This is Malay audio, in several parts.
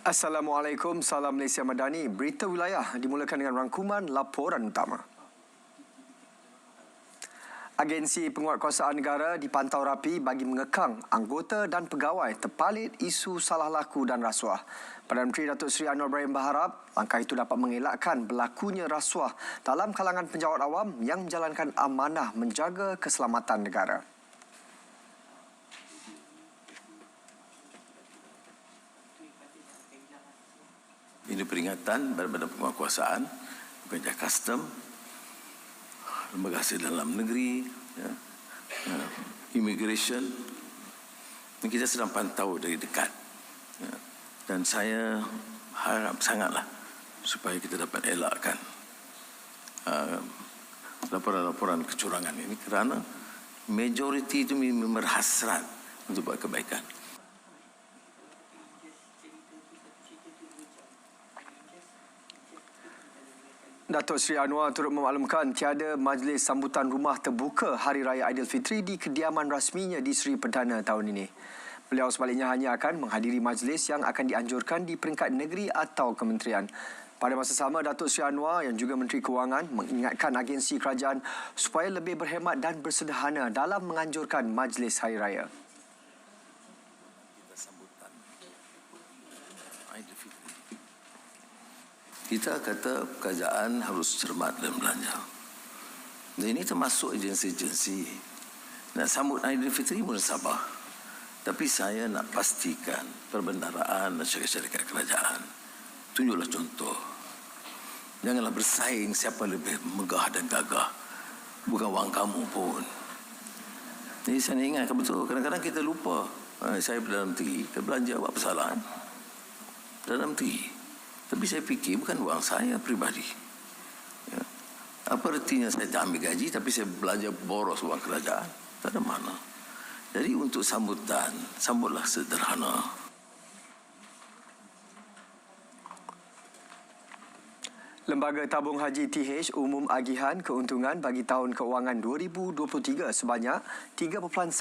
Assalamualaikum, salam Malaysia Madani. Berita wilayah dimulakan dengan rangkuman laporan utama. Agensi Penguatkuasaan Negara dipantau rapi bagi mengekang anggota dan pegawai terpalit isu salah laku dan rasuah. Perdana Menteri Datuk Seri Anwar Ibrahim berharap langkah itu dapat mengelakkan berlakunya rasuah dalam kalangan penjawat awam yang menjalankan amanah menjaga keselamatan negara. Ini peringatan daripada penguatkuasaan, Kerja Custom, Lembaga Hasil Dalam Negeri, Immigration. Dan kita sedang pantau dari dekat. Dan saya harap sangatlah supaya kita dapat elakkan laporan-laporan kecurangan ini kerana majoriti itu berhasrat untuk buat kebaikan. Datuk Seri Anwar turut memaklumkan tiada majlis sambutan rumah terbuka Hari Raya Aidilfitri di kediaman rasminya di Seri Perdana tahun ini. Beliau sebaliknya hanya akan menghadiri majlis yang akan dianjurkan di peringkat negeri atau kementerian. Pada masa sama, Datuk Seri Anwar yang juga Menteri Kewangan mengingatkan agensi kerajaan supaya lebih berhemat dan bersederhana dalam menganjurkan majlis Hari Raya. Kita kata kerajaan harus cermat dalam belanja. Dan ini termasuk agensi-agensi. Nak sambut Aidilfitri pun sabar. Tapi saya nak pastikan perbendaraan dan syarikat-syarikat kerajaan tunjuklah contoh. Janganlah bersaing siapa lebih megah dan gagah. Bukan wang kamu pun. Jadi saya ingatkan betul. Kadang-kadang kita lupa. Saya Perdana Menteri, kita belanja apa kesalahan? Perdana Menteri. Tapi saya fikir bukan wang saya peribadi. Apa artinya saya tak ambil gaji tapi saya belajar boros wang kerajaan? Tak ada mana. Jadi untuk sambutan, sambutlah sederhana. Lembaga Tabung Haji TH umum agihan keuntungan bagi tahun keuangan 2023 sebanyak 3.1%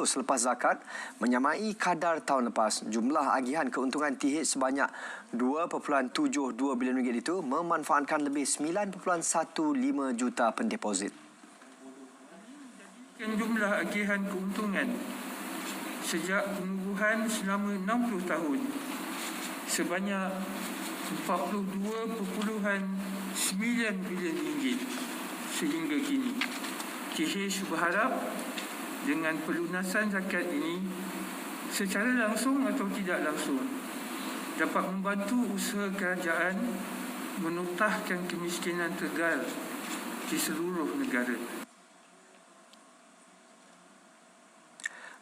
selepas zakat, menyamai kadar tahun lepas. Jumlah agihan keuntungan TH sebanyak 2.72 bilion ringgit itu memanfaatkan lebih 9.15 juta pendeposit. Jumlah agihan keuntungan sejak penubuhan selama 60 tahun sebanyak 42.9 bilion ringgit sehingga kini. TH berharap dengan pelunasan zakat ini secara langsung atau tidak langsung dapat membantu usaha kerajaan menutahkan kemiskinan tegal di seluruh negara.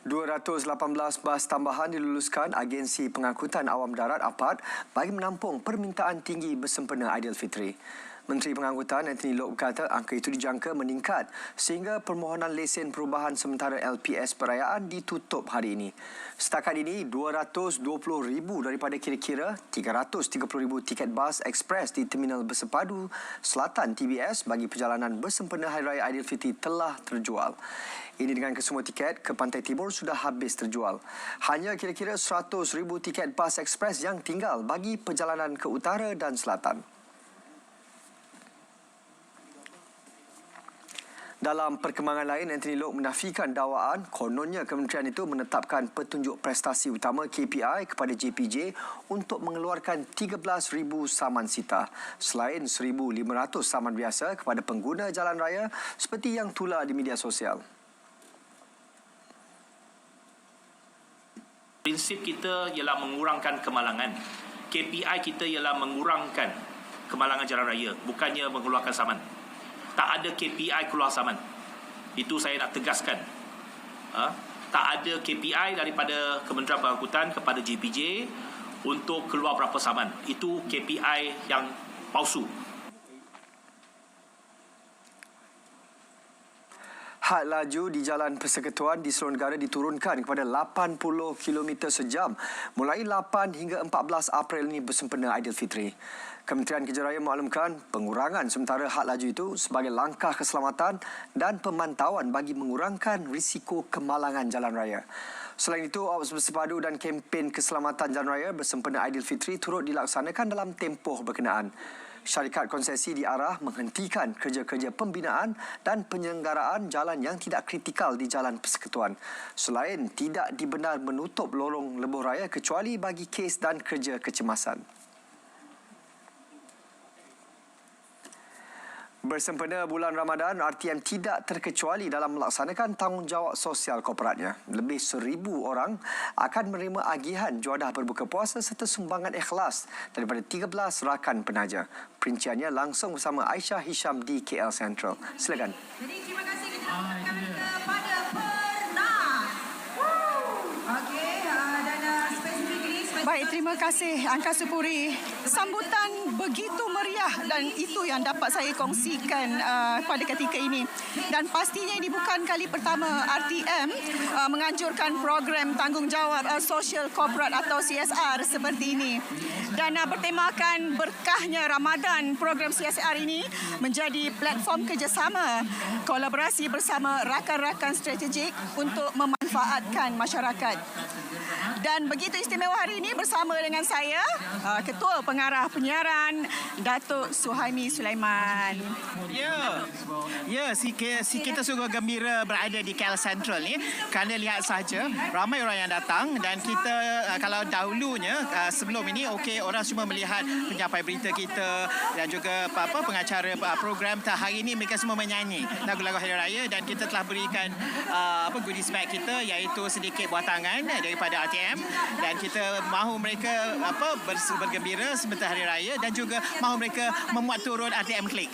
218 bas tambahan diluluskan Agensi Pengangkutan Awam Darat APAD bagi menampung permintaan tinggi bersempena Aidilfitri. Menteri Pengangkutan Anthony Loke berkata angka itu dijangka meningkat sehingga permohonan lesen perubahan sementara LPS perayaan ditutup hari ini. Setakat ini, 220,000 daripada kira-kira 330,000 tiket bas ekspres di Terminal Bersepadu Selatan TBS bagi perjalanan bersempena Hari Raya Aidilfitri telah terjual. Ini dengan kesemua tiket ke Pantai Timur sudah habis terjual. Hanya kira-kira 100,000 tiket bas ekspres yang tinggal bagi perjalanan ke utara dan selatan. Dalam perkembangan lain, Anthony Loke menafikan dakwaan kononnya kementerian itu menetapkan petunjuk prestasi utama KPI kepada JPJ untuk mengeluarkan 13,000 saman sita selain 1,500 saman biasa kepada pengguna jalan raya seperti yang tular di media sosial. Prinsip kita ialah mengurangkan kemalangan. KPI kita ialah mengurangkan kemalangan jalan raya, bukannya mengeluarkan saman. Tak ada KPI keluar saman. Itu saya nak tegaskan. Tak ada KPI daripada Kementerian Pengangkutan kepada JPJ untuk keluar berapa saman. Itu KPI yang palsu. Had laju di Jalan Persekutuan di seluruh negara diturunkan kepada 80 km sejam mulai 8 hingga 14 April ini bersempena Aidilfitri. Kementerian Kerja Raya maklumkan pengurangan sementara had laju itu sebagai langkah keselamatan dan pemantauan bagi mengurangkan risiko kemalangan jalan raya. Selain itu, Ops Bersepadu dan kempen keselamatan Jalan Raya bersempena Aidilfitri turut dilaksanakan dalam tempoh berkenaan. Syarikat konsesi diarah menghentikan kerja-kerja pembinaan dan penyelenggaraan jalan yang tidak kritikal di Jalan Persekutuan. Selain tidak dibenar menutup lorong lebuh raya kecuali bagi kes dan kerja kecemasan. Bersempena bulan Ramadan, RTM tidak terkecuali dalam melaksanakan tanggungjawab sosial korporatnya. Lebih 1,000 orang akan menerima agihan juadah berbuka puasa serta sumbangan ikhlas daripada 13 rakan penaja. Perinciannya langsung bersama Aisyah Hisham di KL Central. Silakan. Jadi terima kasih kita ucapkan kepada Pernah. Okey, dan spesifik ini. Baik, terima kasih Angkasa Puri. Sambutan begitu meriah dan itu yang dapat saya kongsikan pada ketika ini. Dan pastinya ini bukan kali pertama RTM menganjurkan program tanggungjawab sosial korporat atau CSR seperti ini. Dan bertemakan berkahnya Ramadan, program CSR ini menjadi platform kerjasama, kolaborasi bersama rakan-rakan strategik untuk memanfaatkan masyarakat. Dan begitu istimewa hari ini bersama dengan saya, Ketua Pengarah Penyiaran, Datuk Suhaimi Sulaiman. Ya, kita sungguh gembira berada di KL Central ni kerana lihat saja ramai orang yang datang dan kita kalau dahulunya sebelum ini orang semua melihat penyampai berita kita dan juga pengacara program. Hari ini mereka semua menyanyi lagu-lagu Hari Raya dan kita telah berikan goodies bag kita iaitu sedikit buah tangan daripada RTM dan kita mahu mereka bergembira sebentar Hari Raya dan juga mahu mereka memuat turun RTM Klik.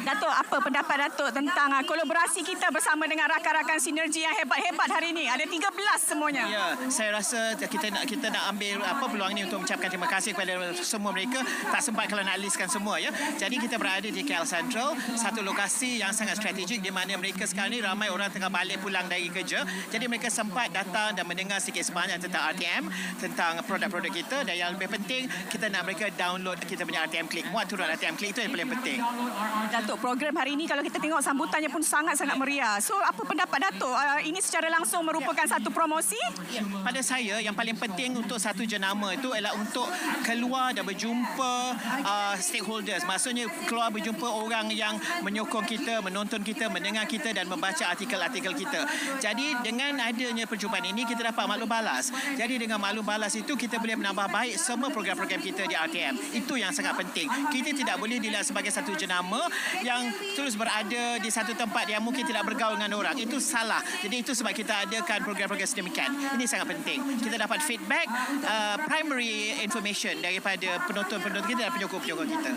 Datuk, apa pendapat Datuk tentang kolaborasi kita bersama dengan rakan-rakan sinergi yang hebat-hebat hari ini? Ada 13 semuanya. Ya, saya rasa kita nak ambil peluang ini untuk mengucapkan terima kasih kepada semua mereka. Tak sempat kalau nak listkan semua ya. Jadi kita berada di KL Central, satu lokasi yang sangat strategik di mana mereka sekarang ni ramai orang tengah balik pulang dari kerja. Jadi mereka sempat datang dan mendengar sikit sebanyak tentang RTM, tentang produk-produk kita dan yang lebih penting kita nak mereka download kita punya RTM Klik. Muat turun RTM Klik itu yang paling penting. Datuk, program hari ini kalau kita tengok sambutannya pun sangat-sangat meriah. So, apa pendapat Datuk? Ini secara langsung merupakan satu promosi? Pada saya, yang paling penting untuk satu jenama itu adalah untuk keluar dan berjumpa stakeholders. Maksudnya, keluar berjumpa orang yang menyokong kita, menonton kita, mendengar kita dan membaca artikel-artikel kita. Jadi, dengan adanya perjumpaan ini, kita dapat maklum balas. Jadi, dengan maklum balas itu, kita boleh menambah baik semua program-program kita di RTM. Itu yang sangat penting. Kita tidak boleh dilihat sebagai satu jenama yang terus berada di satu tempat yang mungkin tidak bergaul dengan orang. Itu salah. Jadi itu sebab kita adakan program-program sedemikian. Ini sangat penting. Kita dapat feedback, primary information daripada penonton-penonton kita dan penyokong-penyokong kita.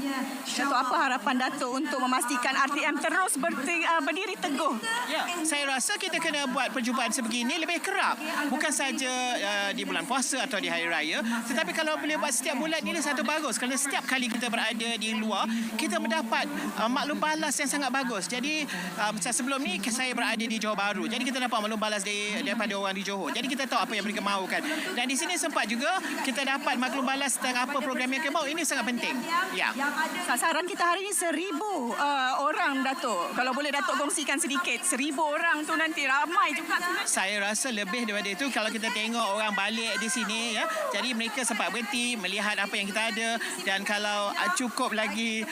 Datuk, apa harapan Datuk untuk memastikan RTM terus berdiri teguh? Ya, saya rasa kita kena buat perjumpaan sebegini lebih kerap. Bukan saja di bulan puasa atau di hari raya, tetapi kalau boleh buat setiap bulan ini satu bagus. Kerana setiap kali kita berada di luar, kita mendapat maklum balas yang sangat bagus. Jadi macam sebelum ni saya berada di Johor Bahru. Jadi kita dapat maklum balas daripada orang di Johor. Jadi kita tahu apa yang mereka mahukan. Dan di sini sempat juga kita dapat maklum balas tentang apa program yang mereka mahu. Ini sangat penting. Ya. Sasaran kita hari ini 1,000 orang, Datuk. Kalau boleh Datuk kongsikan sedikit. 1,000 orang tu nanti ramai juga. Saya rasa lebih daripada itu kalau kita tengok orang balik di sini ya. Jadi mereka sempat berhenti melihat apa yang kita ada dan kalau cukup lagi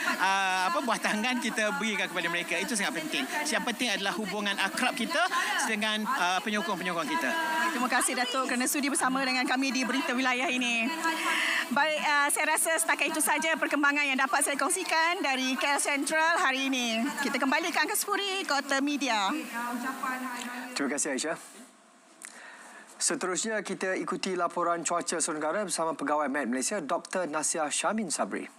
buah tangan kita berikan kepada mereka. Itu sangat penting. Yang penting adalah hubungan akrab kita dengan penyokong-penyokong kita. Terima kasih Datuk kerana sudi bersama dengan kami di Berita Wilayah ini. Baik, saya rasa setakat itu saja perkembangan yang dapat saya kongsikan dari KL Central hari ini. Kita kembali ke Angkasa Puri, Kota Media. Terima kasih Aisyah. Seterusnya kita ikuti laporan cuaca seluruh negara bersama Pegawai Met Malaysia Dr. Nasia Syamin Sabri.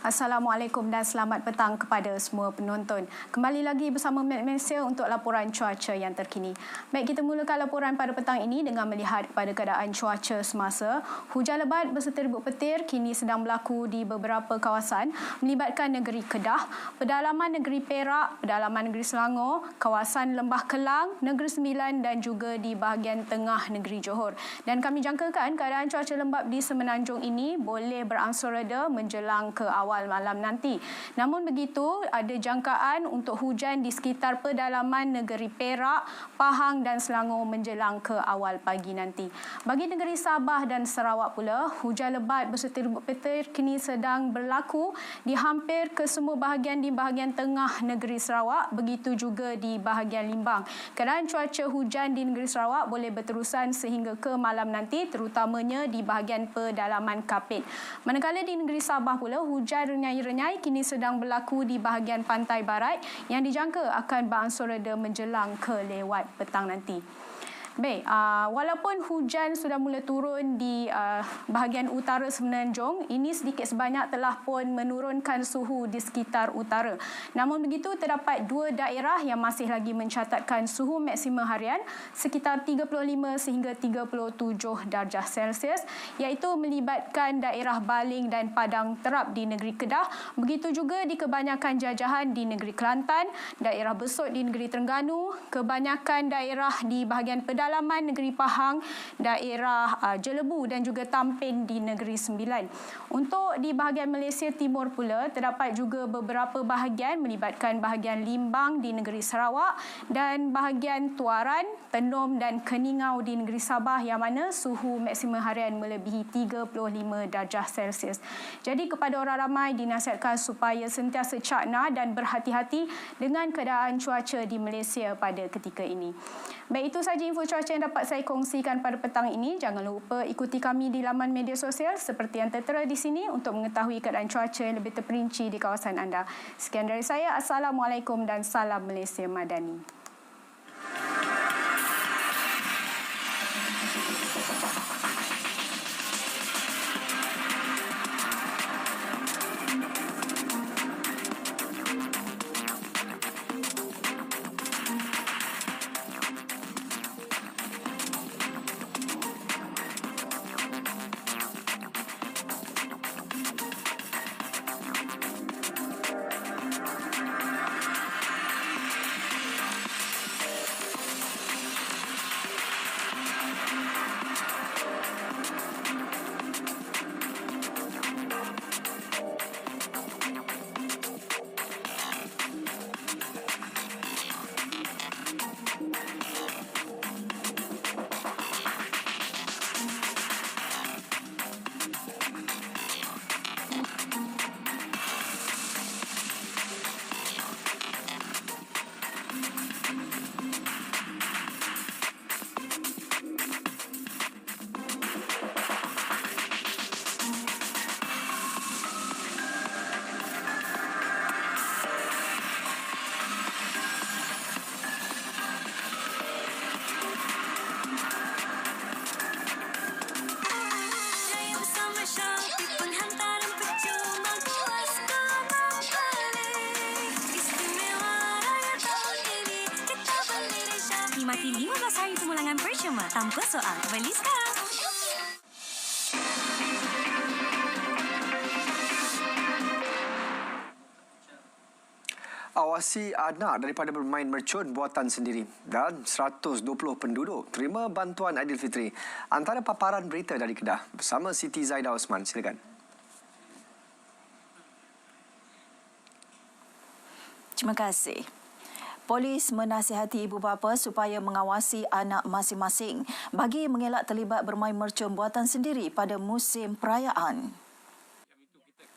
Assalamualaikum dan selamat petang kepada semua penonton. Kembali lagi bersama Met Malaysia untuk laporan cuaca yang terkini. Baik, kita mulakan laporan pada petang ini dengan melihat kepada keadaan cuaca semasa. Hujan lebat berserta rebut petir kini sedang berlaku di beberapa kawasan melibatkan negeri Kedah, pedalaman negeri Perak, pedalaman negeri Selangor, kawasan Lembah Kelang, Negeri Sembilan dan juga di bahagian tengah negeri Johor. Dan kami jangkakan keadaan cuaca lembap di Semenanjung ini boleh berangsur reda menjelang ke awal malam nanti. Namun begitu, ada jangkaan untuk hujan di sekitar pedalaman negeri Perak, Pahang dan Selangor menjelang ke awal pagi nanti. Bagi negeri Sabah dan Sarawak pula, hujan lebat berserta rebut petir kini sedang berlaku di hampir ke semua bahagian di bahagian tengah negeri Sarawak, begitu juga di bahagian Limbang. Keadaan cuaca hujan di negeri Sarawak boleh berterusan sehingga ke malam nanti, terutamanya di bahagian pedalaman Kapit. Manakala di negeri Sabah pula, hujan renyai-renyai kini sedang berlaku di bahagian pantai barat yang dijangka akan berangsur reda menjelang ke lewat petang nanti. Baik, walaupun hujan sudah mula turun di bahagian utara Semenanjung, ini sedikit sebanyak telah pun menurunkan suhu di sekitar utara. Namun begitu, terdapat dua daerah yang masih lagi mencatatkan suhu maksima harian sekitar 35 sehingga 37 darjah Celsius, iaitu melibatkan daerah Baling dan Padang Terap di negeri Kedah, begitu juga di kebanyakan jajahan di negeri Kelantan, daerah Besut di negeri Terengganu, kebanyakan daerah di bahagian pedalaman negeri Pahang, daerah Jelebu dan juga Tampin di negeri Sembilan. Untuk di bahagian Malaysia Timur pula, terdapat juga beberapa bahagian melibatkan bahagian Limbang di negeri Sarawak dan bahagian Tuaran, Tenom dan Keningau di negeri Sabah yang mana suhu maksima harian melebihi 35 darjah Celsius. Jadi kepada orang ramai dinasihatkan supaya sentiasa cakna dan berhati-hati dengan keadaan cuaca di Malaysia pada ketika ini. Baik, itu sahaja info cuaca yang dapat saya kongsikan pada petang ini. Jangan lupa ikuti kami di laman media sosial seperti yang tertera di sini untuk mengetahui keadaan cuaca yang lebih terperinci di kawasan anda. Sekian dari saya. Assalamualaikum dan salam Malaysia Madani. Nikmati 15 hari pemulangan percuma tanpa soal. Beli sekarang. Awasi anak daripada bermain mercun buatan sendiri dan 120 penduduk terima bantuan Aidilfitri. Antara paparan berita dari Kedah bersama Siti Zaidah Osman. Silakan. Terima kasih. Polis menasihati ibu bapa supaya mengawasi anak masing-masing bagi mengelak terlibat bermain mercun buatan sendiri pada musim perayaan.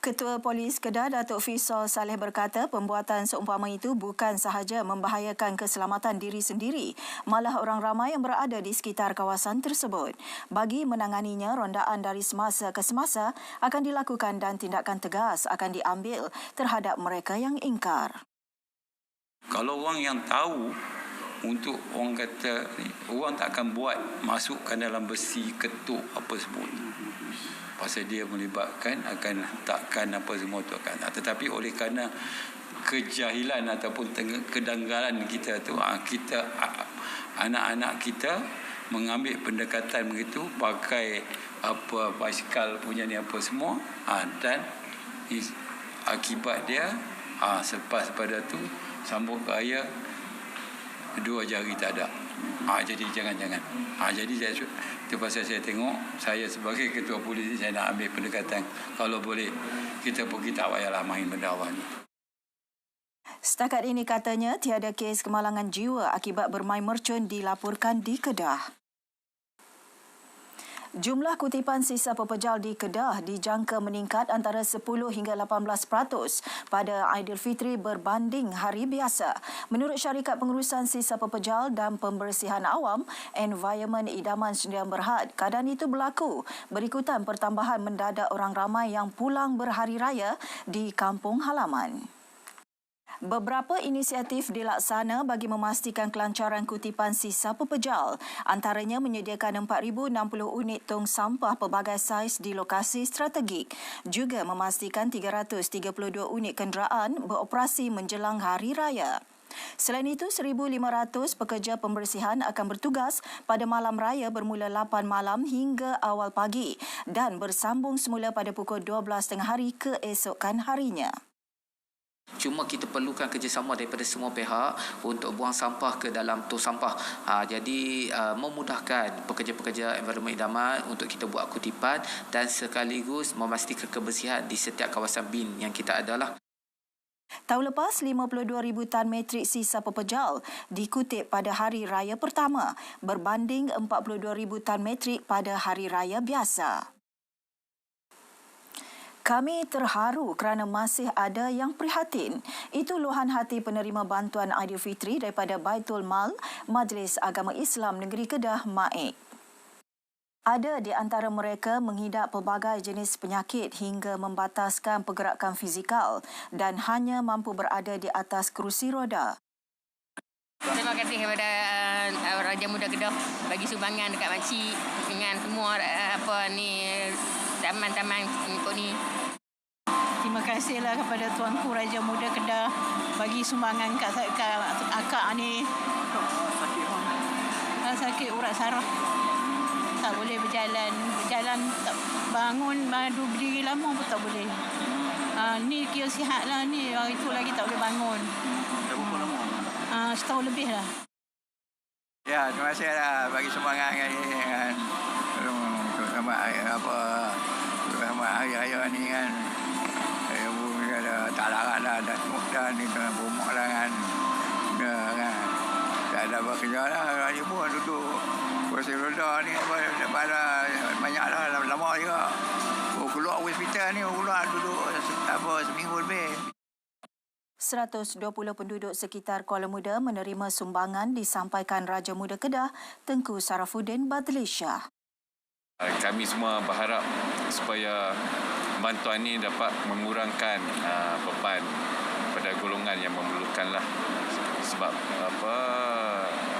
Ketua Polis Kedah, Datuk Fisol Saleh berkata pembuatan seumpama itu bukan sahaja membahayakan keselamatan diri sendiri, malah orang ramai yang berada di sekitar kawasan tersebut. Bagi menanganinya, rondaan dari semasa ke semasa akan dilakukan dan tindakan tegas akan diambil terhadap mereka yang ingkar. Kalau orang yang tahu untuk orang kata orang tak akan buat masukkan dalam besi, ketuk apa semua. Pasal dia melibatkan akan takkan apa semua tu akan. Tetapi oleh kerana kejahilan ataupun kedanggalan kita tu, kita anak-anak kita mengambil pendekatan begitu, pakai apa basikal punya ni apa semua, dan akibat dia selepas pada tu sambung raya 2 jari tak ada. Jadi jangan-jangan. Jadi itu pasal saya tengok, saya sebagai ketua polis saya nak ambil pendekatan, kalau boleh kita tak payahlah main benda awal ni. Setakat ini katanya tiada kes kemalangan jiwa akibat bermain mercun dilaporkan di Kedah. Jumlah kutipan sisa pepejal di Kedah dijangka meningkat antara 10 hingga 18% pada Aidilfitri berbanding hari biasa. Menurut Syarikat Pengurusan Sisa Pepejal dan Pembersihan Awam, Environment Idaman Sdn Bhd, keadaan itu berlaku berikutan pertambahan mendadak orang ramai yang pulang berhari raya di kampung halaman. Beberapa inisiatif dilaksana bagi memastikan kelancaran kutipan sisa pepejal. Antaranya menyediakan 4,060 unit tong sampah pelbagai saiz di lokasi strategik. Juga memastikan 332 unit kenderaan beroperasi menjelang Hari Raya. Selain itu, 1,500 pekerja pembersihan akan bertugas pada malam raya bermula 8 malam hingga awal pagi dan bersambung semula pada pukul 12 tengah hari keesokan harinya. Cuma kita perlukan kerjasama daripada semua pihak untuk buang sampah ke dalam tong sampah. Jadi memudahkan pekerja-pekerja environment idaman untuk kita buat kutipan dan sekaligus memastikan kebersihan di setiap kawasan bin yang kita adalah. Tahun lepas, 52,000 tan metrik sisa pepejal dikutip pada Hari Raya pertama berbanding 42,000 tan metrik pada Hari Raya biasa. Kami terharu kerana masih ada yang prihatin. Itu luahan hati penerima bantuan Aidilfitri daripada Baitul Mal Majlis Agama Islam Negeri Kedah, MAIK. Ada di antara mereka mengidap pelbagai jenis penyakit hingga membataskan pergerakan fizikal dan hanya mampu berada di atas kerusi roda. Terima kasih kepada Raja Muda Kedah bagi sumbangan dekat makcik dengan semua taman-taman ikut ni. Terima kasihlah kepada Tuanku Raja Muda Kedah bagi sumbangan kat akak ni. Sakit urat saraf. Tak boleh berjalan tak bangun, berdiri lama pun tak boleh. Ni kira sihat lah ni, itu lagi tak boleh bangun. Dah berapa lama? Setahun lebih lah. Ya, terima kasih lah bagi sumbangan ni kan. Selamat hari raya ni kan. Ibu ada tak larat dah, dah ni kena rumah lah kan. Kan. Tak ada bekerja lah, ibu duduk kursi roda ni banyak dah, lama juga. Keluar hospital ni, keluar duduk seminggu lebih. 120 penduduk sekitar Kuala Muda menerima sumbangan disampaikan Raja Muda Kedah, Tengku Sarafuddin Badli-Shah. Kami semua berharap supaya bantuan ini dapat mengurangkan beban pada golongan yang memerlukanlah. Sebab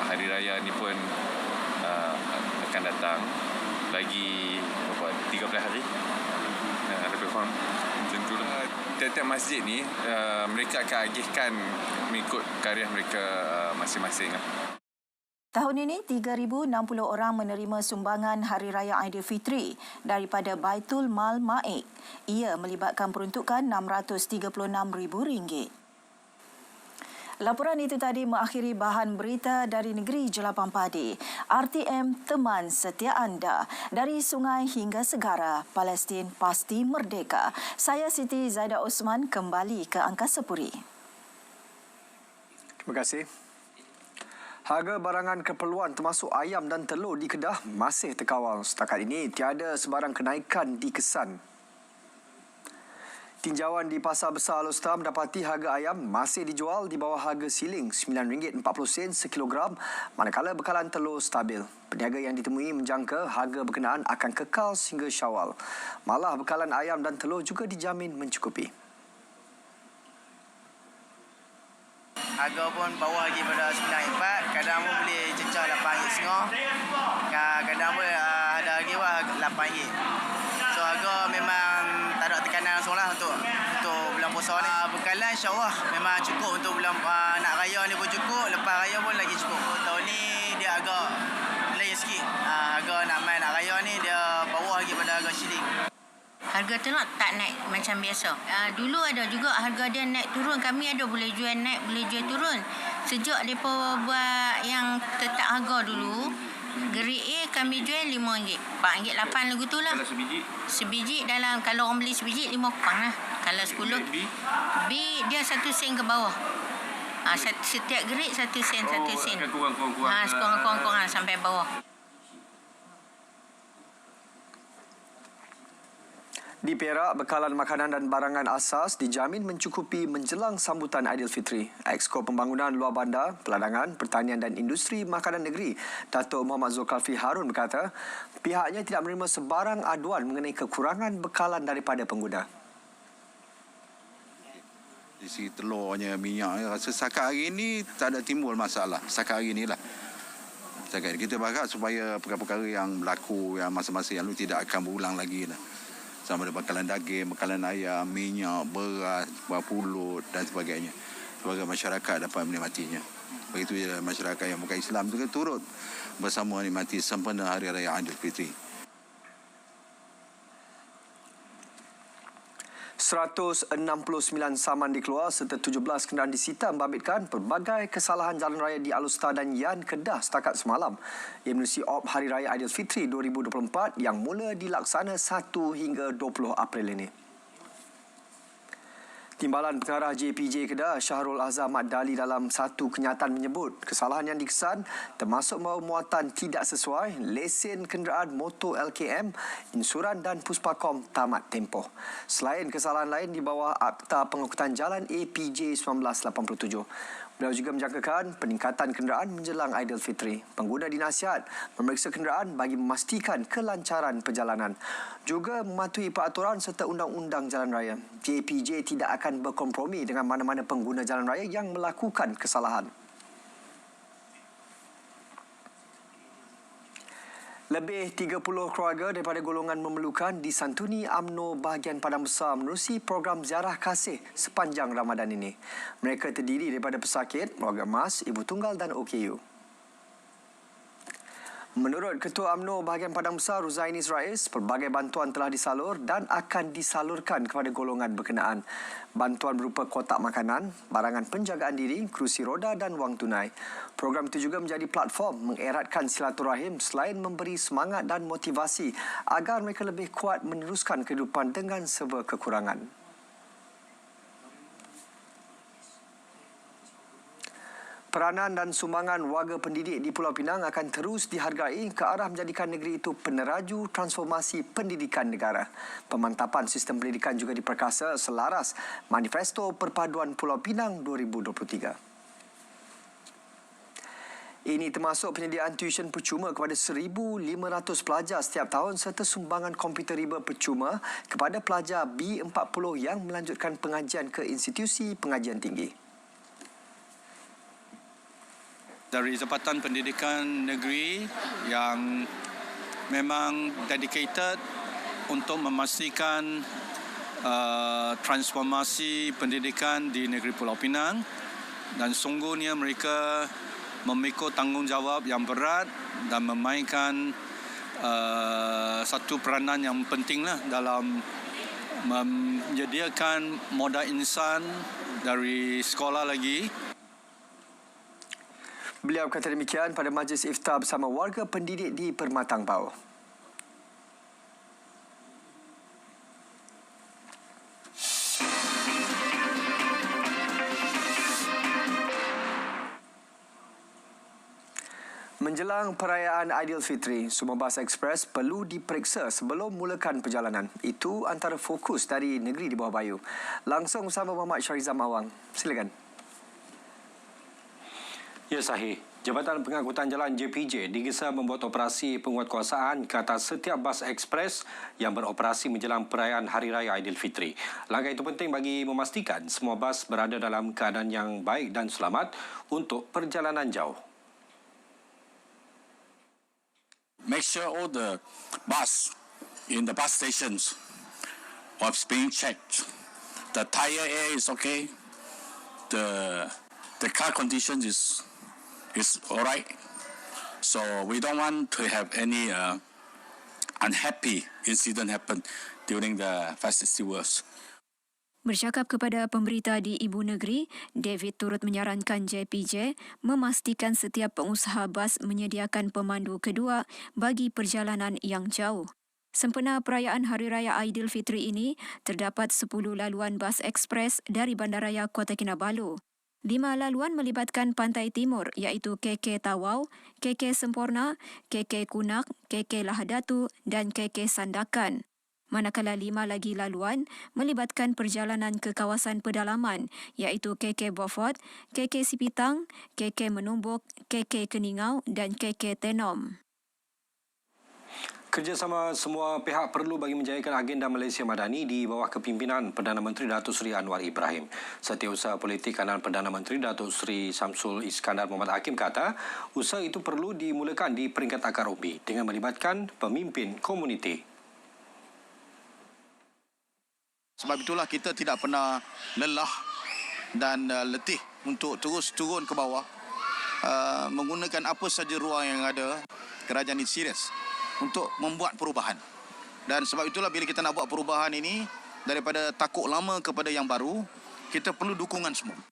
hari raya ni pun akan datang lagi 13 hari. Lebih kurang macam itulah. Tiap-tiap masjid ni mereka akan agihkan mengikut karya mereka masing-masing. Tahun ini, 3,060 orang menerima sumbangan Hari Raya Aidilfitri daripada Baitul Mal MAIK. Ia melibatkan peruntukan RM636,000. Laporan itu tadi mengakhiri bahan berita dari negeri Jelapang Padi. RTM teman setia anda. Dari sungai hingga segara, Palestin pasti merdeka. Saya Siti Zaidah Osman kembali ke Angkasa Puri. Terima kasih. Harga barangan keperluan termasuk ayam dan telur di Kedah masih terkawal. Setakat ini tiada sebarang kenaikan dikesan. Tinjauan di Pasar Besar Alostar mendapati harga ayam masih dijual di bawah harga siling RM9.40 sekilogram, manakala bekalan telur stabil. Peniaga yang ditemui menjangka harga berkenaan akan kekal sehingga Syawal. Malah bekalan ayam dan telur juga dijamin mencukupi. Harga pun bawah lagi pada RM9.4, kadang pun boleh cecah RM8.5. Kadang pun ada lagi RM8. So harga memang tak ada tekanan langsung lah untuk bulan puasa ni. Bekalan insyaAllah memang cukup untuk bulan nak raya ni pun cukup. Lepas raya pun lagi cukup. Tahun ni dia agak lain sikit. Harga nak main nak raya ni dia bawah lagi pada harga shilling. Harga tu tak naik macam biasa. Dulu ada juga harga dia naik turun. Kami ada boleh jual naik, boleh jual turun. Sejak mereka buat yang tetap harga dulu, grade A kami jual RM5. RM4.8 lagu tu lah. Kalau sebiji? Sebiji dalam, kalau orang beli sebiji RM5 lah. Kalau 10. B dia 1 sen ke bawah. Setiap grade 1 sen, 1 sen. Kurang-kurang sampai bawah. Di Perak, bekalan makanan dan barangan asas dijamin mencukupi menjelang sambutan Aidilfitri. Exko Pembangunan Luar Bandar, Peladangan, Pertanian dan Industri Makanan Negeri, Datuk Muhammad Zulkifli Harun berkata, pihaknya tidak menerima sebarang aduan mengenai kekurangan bekalan daripada pengguna. Di segi telurnya, minyak, rasa setakat hari ini tak ada timbul masalah. Setakat hari inilah. Kita berharap supaya perkara-perkara yang berlaku yang masa-masa yang lalu tidak akan berulang lagi lah. Sama ada bekalan daging, bekalan ayam, minyak, beras, buah pulut dan sebagainya. Sebagai masyarakat dapat menikmatinya. Begitu je masyarakat yang bukan Islam juga turut bersama menikmati sempena Hari Raya Aidilfitri. 169 saman dikeluar serta 17 kenderaan disita membabitkan pelbagai kesalahan jalan raya di Alustar dan Yan Kedah setakat semalam. Ia menerusi Op Hari Raya Aidilfitri 2024 yang mula dilaksana 1 hingga 20 April ini. Timbalan Pengarah JPJ Kedah Syahrul Azhar Mat Dali dalam satu kenyataan menyebut kesalahan yang dikesan termasuk membawa muatan tidak sesuai, lesen kenderaan motor LKM, insuran dan Puspakom tamat tempoh. Selain kesalahan lain di bawah Akta Pengangkutan Jalan APJ 1987. Beliau juga menjangkakan peningkatan kenderaan menjelang Aidilfitri. Pengguna dinasihat memeriksa kenderaan bagi memastikan kelancaran perjalanan. Juga mematuhi peraturan serta undang-undang jalan raya. JPJ tidak akan berkompromi dengan mana-mana pengguna jalan raya yang melakukan kesalahan. Lebih 30 keluarga daripada golongan memerlukan disantuni UMNO bahagian Padang Besar menerusi program ziarah kasih sepanjang Ramadan ini. Mereka terdiri daripada pesakit, keluarga emas, ibu tunggal dan OKU. Menurut Ketua UMNO bahagian Padang Besar Ruzainis Rais, pelbagai bantuan telah disalur dan akan disalurkan kepada golongan berkenaan. Bantuan berupa kotak makanan, barangan penjagaan diri, kerusi roda dan wang tunai. Program itu juga menjadi platform mengeratkan silaturahim selain memberi semangat dan motivasi agar mereka lebih kuat meneruskan kehidupan dengan serba kekurangan. Peranan dan sumbangan warga pendidik di Pulau Pinang akan terus dihargai ke arah menjadikan negeri itu peneraju transformasi pendidikan negara. Pemantapan sistem pendidikan juga diperkasa selaras Manifesto Perpaduan Pulau Pinang 2023. Ini termasuk penyediaan tuition percuma kepada 1,500 pelajar setiap tahun serta sumbangan komputer riba percuma kepada pelajar B40 yang melanjutkan pengajian ke institusi pengajian tinggi. Dari Jabatan Pendidikan Negeri yang memang dedicated untuk memastikan transformasi pendidikan di negeri Pulau Pinang, dan sungguhnya mereka memikul tanggungjawab yang berat dan memainkan satu peranan yang pentinglah dalam menyediakan modal insan dari sekolah lagi. Beliau kata demikian pada majlis iftar bersama warga pendidik di Permatang Bau. Menjelang perayaan Aidilfitri, semua bas ekspres perlu diperiksa sebelum mulakan perjalanan. Itu antara fokus dari negeri di bawah bayu. Langsung bersama Muhammad Syarizam Awang. Silakan. Ya, sahih. Jabatan Pengangkutan Jalan JPJ digesa membuat operasi penguatkuasaan ke atas setiap bas ekspres yang beroperasi menjelang perayaan Hari Raya Aidilfitri. Langkah itu penting bagi memastikan semua bas berada dalam keadaan yang baik dan selamat untuk perjalanan jauh. make sure all the bus in the bus stations was being checked. The tire air is okay. The car condition is all right. So we don't want to have any unhappy incident happen during the festivals. Bercakap kepada pemberita di Ibu Negeri, David turut menyarankan JPJ memastikan setiap pengusaha bas menyediakan pemandu kedua bagi perjalanan yang jauh. Sempena perayaan Hari Raya Aidilfitri ini, terdapat 10 laluan bas ekspres dari Bandaraya Kota Kinabalu. 5 laluan melibatkan Pantai Timur iaitu KK Tawau, KK Semporna, KK Kunak, KK Lahadatu dan KK Sandakan. Manakala 5 lagi laluan melibatkan perjalanan ke kawasan pedalaman iaitu KK Beaufort, KK Sipitang, KK Menumbuk, KK Keningau dan KK Tenom. Kerjasama semua pihak perlu bagi menjayakan agenda Malaysia Madani di bawah kepimpinan Perdana Menteri Datuk Seri Anwar Ibrahim. Setiausaha Politik kanan Perdana Menteri Datuk Seri Samsul Iskandar Mohamad Hakim kata, usaha itu perlu dimulakan di peringkat akar umbi dengan melibatkan pemimpin komuniti. Sebab itulah kita tidak pernah lelah dan letih untuk terus turun ke bawah menggunakan apa saja ruang yang ada. Kerajaan ini serius untuk membuat perubahan. Dan sebab itulah bila kita nak buat perubahan ini, daripada takut lama kepada yang baru, kita perlu dukungan semua.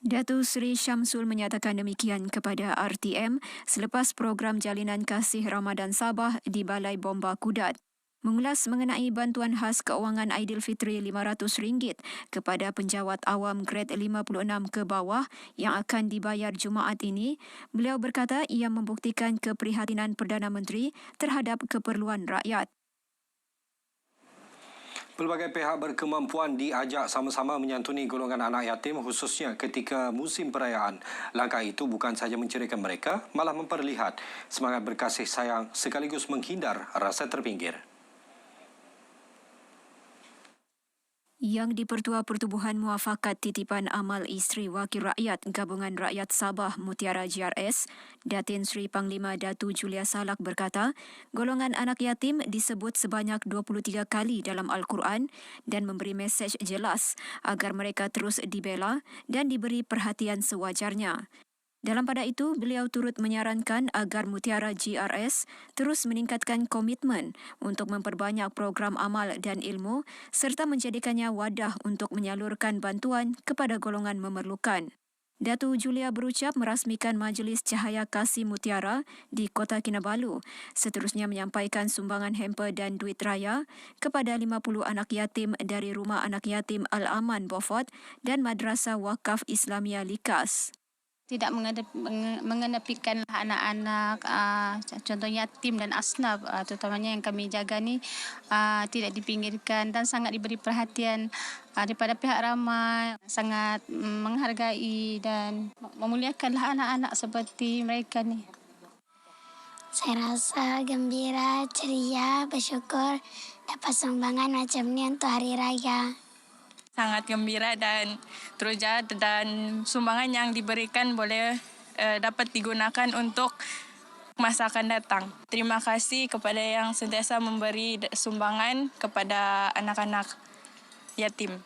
Datuk Seri Syamsul menyatakan demikian kepada RTM selepas program Jalinan Kasih Ramadan Sabah di Balai Bomba Kudat. Mengulas mengenai bantuan khas keuangan Aidilfitri RM500 kepada penjawat awam grade 56 ke bawah yang akan dibayar Jumaat ini, beliau berkata ia membuktikan keprihatinan Perdana Menteri terhadap keperluan rakyat. Pelbagai pihak berkemampuan diajak sama-sama menyantuni golongan anak yatim khususnya ketika musim perayaan. Langkah itu bukan sahaja menceriakan mereka, malah memperlihat semangat berkasih sayang sekaligus menghindar rasa terpinggir. Yang di-Pertua Pertubuhan Muafakat Titipan Amal Isteri Wakil Rakyat Gabungan Rakyat Sabah Mutiara GRS, Datin Sri Panglima Datu Julia Salak berkata, golongan anak yatim disebut sebanyak 23 kali dalam Al-Quran dan memberi mesej jelas agar mereka terus dibela dan diberi perhatian sewajarnya. Dalam pada itu, beliau turut menyarankan agar Mutiara GRS terus meningkatkan komitmen untuk memperbanyak program amal dan ilmu serta menjadikannya wadah untuk menyalurkan bantuan kepada golongan memerlukan. Datu Julia berucap merasmikan Majlis Cahaya Kasih Mutiara di Kota Kinabalu, seterusnya menyampaikan sumbangan hamper dan duit raya kepada 50 anak yatim dari Rumah Anak Yatim Al-Aman Beaufort dan Madrasah Wakaf Islamia Likas. Tidak mengenepikan anak-anak, contohnya yatim dan asnaf, terutamanya yang kami jaga ni tidak dipinggirkan dan sangat diberi perhatian daripada pihak ramai, sangat menghargai dan memuliakanlah anak-anak seperti mereka ni. Saya rasa gembira, ceria, bersyukur dapat sumbangan macam ni untuk Hari Raya. Sangat gembira dan teruja dan sumbangan yang diberikan boleh dapat digunakan untuk masa akan datang. Terima kasih kepada yang sentiasa memberi sumbangan kepada anak-anak yatim.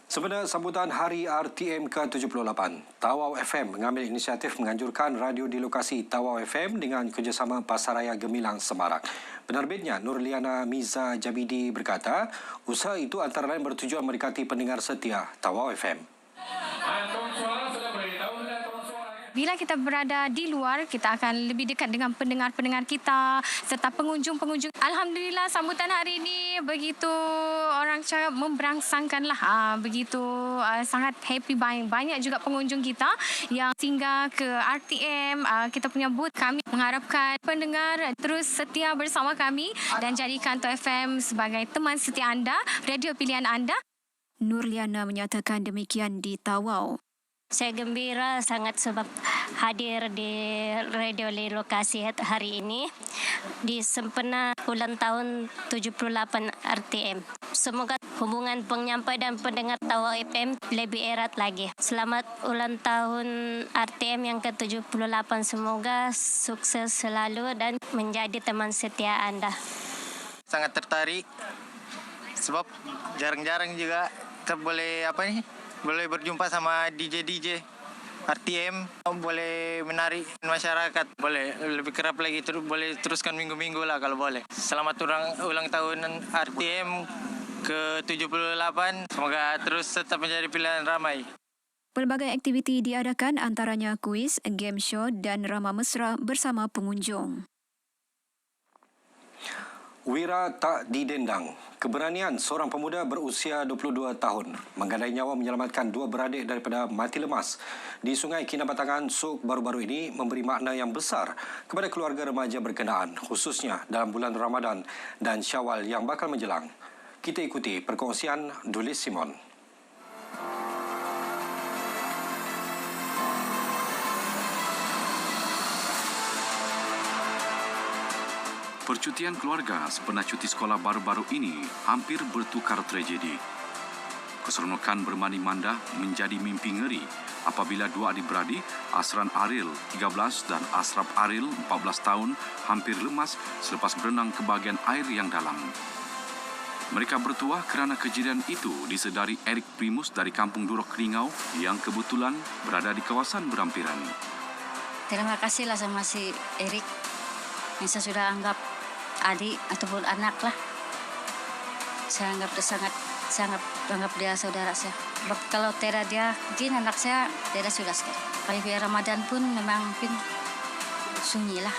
Sempena sambutan Hari RTM ke-78, Tawau FM mengambil inisiatif menganjurkan radio di lokasi Tawau FM dengan kerjasama Pasaraya Gemilang Semarak. Penerbitnya Nurliana Miza Jabidi berkata, usaha itu antara lain bertujuan mendekati pendengar setia Tawau FM. Bila kita berada di luar, kita akan lebih dekat dengan pendengar-pendengar kita serta pengunjung-pengunjung. Alhamdulillah sambutan hari ini begitu orang cakap memberangsangkanlah. Begitu sangat happy, banyak juga pengunjung kita yang singgah ke RTM. Kita punya booth, kami mengharapkan pendengar terus setia bersama kami dan jadikan TOU FM sebagai teman setia anda, radio pilihan anda. Nurliana menyatakan demikian di Tawau. Saya gembira sangat sebab hadir di radio di lokasi hari ini di sempena ulang tahun 78 RTM. Semoga hubungan penyampai dan pendengar Tawa FM lebih erat lagi. Selamat ulang tahun RTM yang ke-78. Semoga sukses selalu dan menjadi teman setia anda. Sangat tertarik sebab jarang-jarang juga kita boleh boleh berjumpa sama DJ RTM, boleh menarik masyarakat, boleh lebih kerap lagi, boleh teruskan minggu-minggu lah kalau boleh. Selamat ulang tahun RTM ke-78, semoga terus tetap menjadi pilihan ramai. Pelbagai aktiviti diadakan antaranya kuis, game show dan ramah mesra bersama pengunjung. Wira tak didendang. Keberanian seorang pemuda berusia 22 tahun menggandai nyawa menyelamatkan dua beradik daripada mati lemas di Sungai Kinabatangan Sok baru-baru ini memberi makna yang besar kepada keluarga remaja berkenaan, khususnya dalam bulan Ramadan dan Syawal yang bakal menjelang. Kita ikuti perkongsian Dulis Simon. Percutian keluarga sempena cuti sekolah baru-baru ini hampir bertukar tragedi. Keseronokan bermandi-manda menjadi mimpi ngeri apabila dua adik-beradik, Asran Aril 13 dan Asraf Aril 14 tahun hampir lemas selepas berenang ke bahagian air yang dalam. Mereka bertuah kerana kejadian itu disedari Eric Primus dari Kampung Durok Keringau yang kebetulan berada di kawasan berampiran. Terima kasihlah sama si Eric yang saya sudah anggap adik ataupun anak lah. Saya anggap dia saudara saya. Sebab kalau tidak dia, Jin anak saya, tidak sudah sekali. Pada Ramadan pun memang sunyi lah,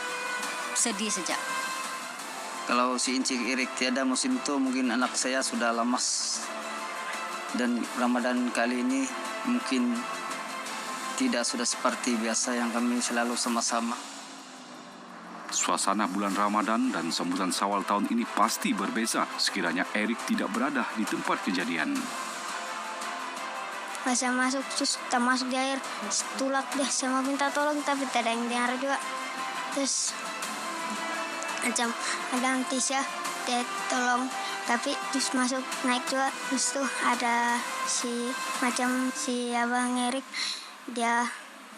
sedih saja. Kalau si Encik Erik tiada musim itu mungkin anak saya sudah lemas. Dan Ramadan kali ini mungkin tidak sudah seperti biasa yang kami selalu sama-sama. Suasana bulan Ramadan dan sambutan Syawal tahun ini pasti berbeza sekiranya Eric tidak berada di tempat kejadian. Masa masuk, terus kita masuk di air, tulak deh, saya mau minta tolong tapi tidak ada yang dengar juga. Terus macam ada Tisha, dia tolong, tapi terus masuk naik juga, terus tuh ada si Abang Erik, dia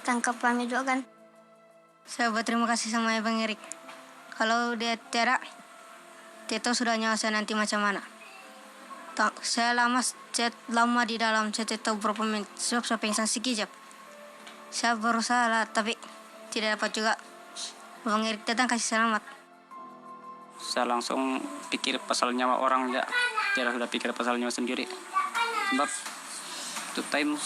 tangkap kami juga kan. Saya berterima kasih sama Abang Erik. Kalau dia tidak, dia tahu sudah nyawa saya nanti macam mana. Saya lama di dalam, saya tidak tahu berapa menit. Sebab saya pingsan sekejap. Saya berusaha lah, tapi tidak dapat juga. Abang Erik datang kasih selamat. Saya langsung pikir pasal nyawa orang, tidak sudah pikir pasal nyawa sendiri. Sebab itu time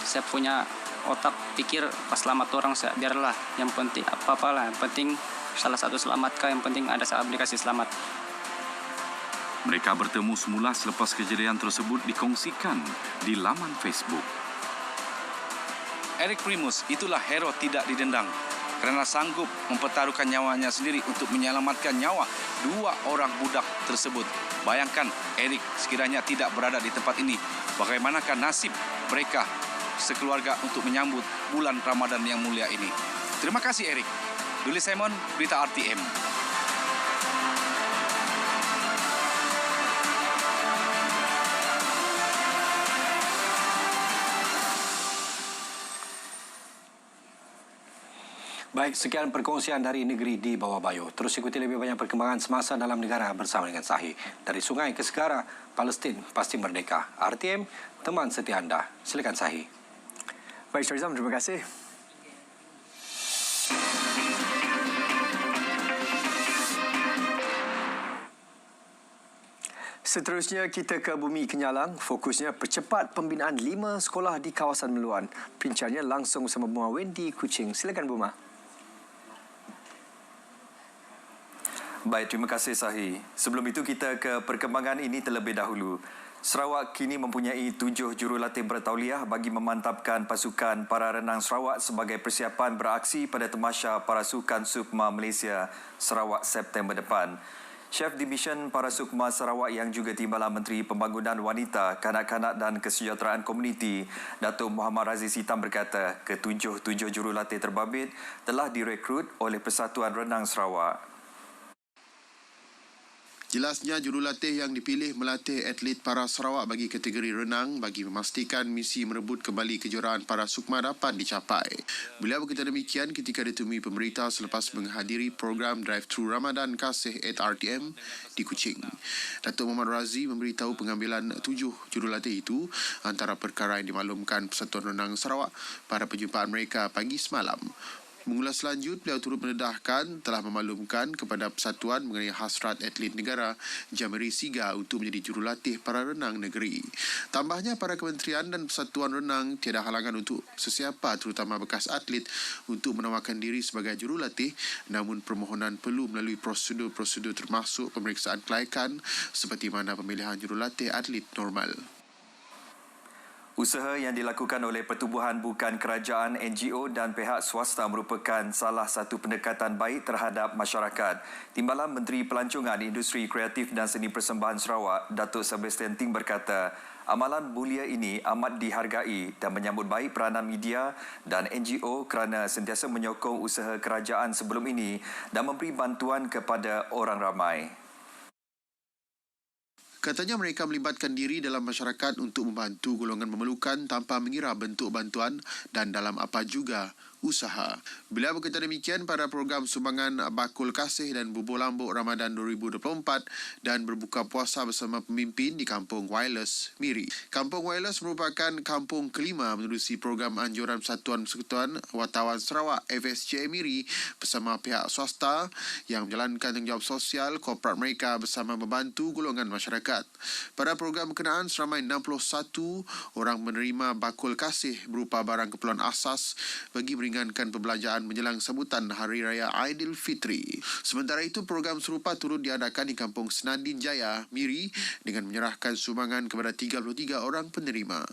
saya punya otak pikir pas selamat orang saya biarlah, yang penting apa-apalah, yang penting salah satu selamat kah, yang penting ada aplikasi selamat. Mereka bertemu semula selepas kejadian tersebut dikongsikan di laman Facebook. Eric Primus itulah hero tidak didendang kerana sanggup mempertaruhkan nyawanya sendiri untuk menyelamatkan nyawa dua orang budak tersebut. Bayangkan Eric sekiranya tidak berada di tempat ini, bagaimanakah nasib mereka sekeluarga untuk menyambut bulan Ramadan yang mulia ini. Terima kasih Eric. Duli Simon, Berita RTM. Baik, sekian perkongsian dari negeri di bawah Bayo. Terus ikuti lebih banyak perkembangan semasa dalam negara bersama dengan Sahih. Dari sungai ke segara, Palestin pasti merdeka. RTM, teman setia anda. Silakan Sahih. Baik, Syarizam, terima kasih. Seterusnya, kita ke Bumi Kenyalang. Fokusnya percepat pembinaan 5 sekolah di kawasan Meluan. Pincarnya langsung bersama Buma Wendy Kuching. Silakan, Buma. Baik, terima kasih Sahih. Sebelum itu kita ke perkembangan ini terlebih dahulu. Sarawak kini mempunyai 7 jurulatih bertauliah bagi memantapkan pasukan para renang Sarawak sebagai persiapan beraksi pada Tamasya Para Sukan Supma Malaysia Sarawak September depan. Chef Division Parasukma Sarawak yang juga Timbalan Menteri Pembangunan Wanita, Kanak-kanak dan Kesejahteraan Komuniti, Datuk Muhammad Raziz Hitam berkata, ke-7 jurulatih terbabit telah direkrut oleh Persatuan Renang Sarawak. Jelasnya jurulatih yang dipilih melatih atlet para Sarawak bagi kategori renang bagi memastikan misi merebut kembali kejuaraan para sukma dapat dicapai. Beliau berkata demikian ketika ditemui pemberita selepas menghadiri program Drive-Thru Ramadan Kasih at RTM di Kuching. Datuk Muhammad Razi memberitahu pengambilan 7 jurulatih itu antara perkara yang dimaklumkan Persatuan Renang Sarawak pada perjumpaan mereka pagi semalam. Mengulas lanjut, beliau turut mendedahkan telah memaklumkan kepada persatuan mengenai hasrat atlet negara Jamiri Siga untuk menjadi jurulatih para renang negeri. Tambahnya, para kementerian dan persatuan renang tiada halangan untuk sesiapa terutama bekas atlet untuk menawarkan diri sebagai jurulatih, namun permohonan perlu melalui prosedur-prosedur termasuk pemeriksaan kelayakan seperti mana pemilihan jurulatih atlet normal. Usaha yang dilakukan oleh pertubuhan bukan kerajaan, NGO dan pihak swasta merupakan salah satu pendekatan baik terhadap masyarakat. Timbalan Menteri Pelancongan, Industri Kreatif dan Seni Persembahan Sarawak, Datuk Sebastian Ting berkata, amalan mulia ini amat dihargai dan menyambut baik peranan media dan NGO kerana sentiasa menyokong usaha kerajaan sebelum ini dan memberi bantuan kepada orang ramai. Katanya mereka melibatkan diri dalam masyarakat untuk membantu golongan memerlukan tanpa mengira bentuk bantuan dan dalam apa juga usaha. Beliau berkata demikian pada program sumbangan Bakul Kasih dan Bubur Lambuk Ramadan 2024 dan berbuka puasa bersama pemimpin di Kampung Wireless, Miri. Kampung Wireless merupakan kampung kelima menerusi program anjuran Persatuan Persekutuan Wartawan Sarawak FSJ Miri bersama pihak swasta yang menjalankan tanggungjawab sosial korporat mereka bersama membantu golongan masyarakat. Pada program berkenaan, seramai 61 orang menerima bakul kasih berupa barang keperluan asas bagi meringankan perbelanjaan menjelang sambutan Hari Raya Aidilfitri. Sementara itu, program serupa turut diadakan di Kampung Senandin Jaya, Miri dengan menyerahkan sumbangan kepada 33 orang penerima.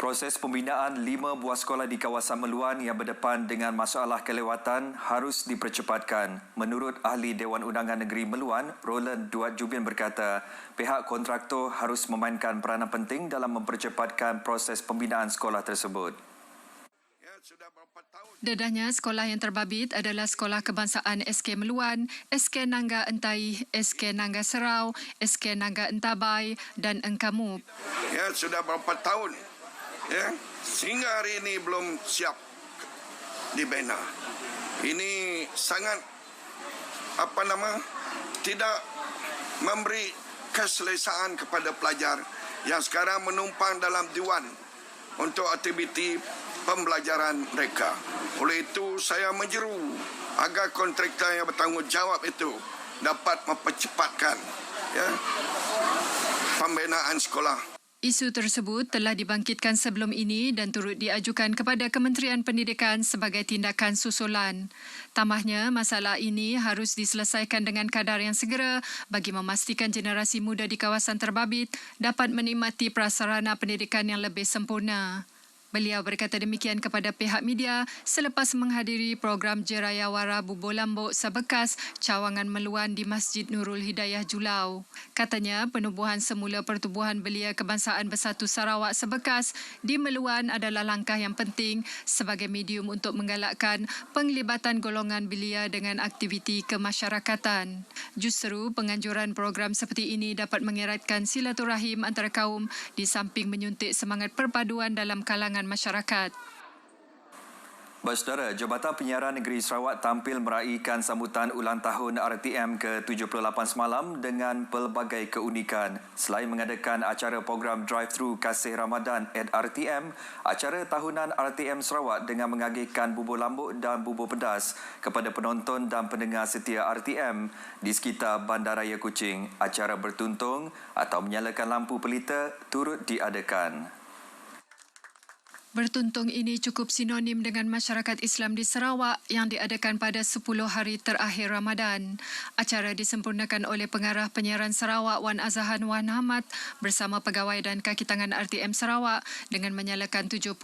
Proses pembinaan 5 buah sekolah di kawasan Meluan yang berdepan dengan masalah kelewatan harus dipercepatkan. Menurut Ahli Dewan Undangan Negeri Meluan, Roland Duat Jubin berkata, pihak kontraktor harus memainkan peranan penting dalam mempercepatkan proses pembinaan sekolah tersebut. Dedahnya, sekolah yang terbabit adalah Sekolah Kebangsaan SK Meluan, SK Nangga Entai, SK Nangga Serau, SK Nangga Entabai dan Engkamup. Ya, sudah berapa tahun sehingga hari ini belum siap dibina. Ini sangat tidak memberi keselesaan kepada pelajar yang sekarang menumpang dalam diwan untuk aktiviti pembelajaran mereka. Oleh itu saya menjeru agar kontraktor yang bertanggungjawab itu dapat mempercepatkan pembinaan sekolah. Isu tersebut telah dibangkitkan sebelum ini dan turut diajukan kepada Kementerian Pendidikan sebagai tindakan susulan. Tambahnya, masalah ini harus diselesaikan dengan kadar yang segera bagi memastikan generasi muda di kawasan terbabit dapat menikmati prasarana pendidikan yang lebih sempurna. Beliau berkata demikian kepada pihak media selepas menghadiri program Jerayawara Bubur Lambuk Sebekas Cawangan Meluan di Masjid Nurul Hidayah Julau. Katanya, penubuhan semula Pertubuhan Belia Kebangsaan Bersatu Sarawak Sebekas di Meluan adalah langkah yang penting sebagai medium untuk menggalakkan penglibatan golongan belia dengan aktiviti kemasyarakatan. Justru, penganjuran program seperti ini dapat mengeratkan silaturahim antara kaum di samping menyuntik semangat perpaduan dalam kalangan masyarakat. Saudara, Jabatan Penyiaran Negeri Sarawak tampil meraihkan sambutan ulang tahun RTM ke-78 semalam dengan pelbagai keunikan. Selain mengadakan acara program Drive-Thru Kasih Ramadan at RTM, acara tahunan RTM Sarawak dengan mengagihkan bubur lambuk dan bubur pedas kepada penonton dan pendengar setia RTM di sekitar Bandaraya Kuching. Acara bertuntung atau menyalakan lampu pelita turut diadakan. Bertuntung ini cukup sinonim dengan masyarakat Islam di Sarawak yang diadakan pada 10 hari terakhir Ramadan. Acara disempurnakan oleh Pengarah Penyiaran Sarawak Wan Azahan Wan Hamad bersama pegawai dan kaki tangan RTM Sarawak dengan menyalakan 78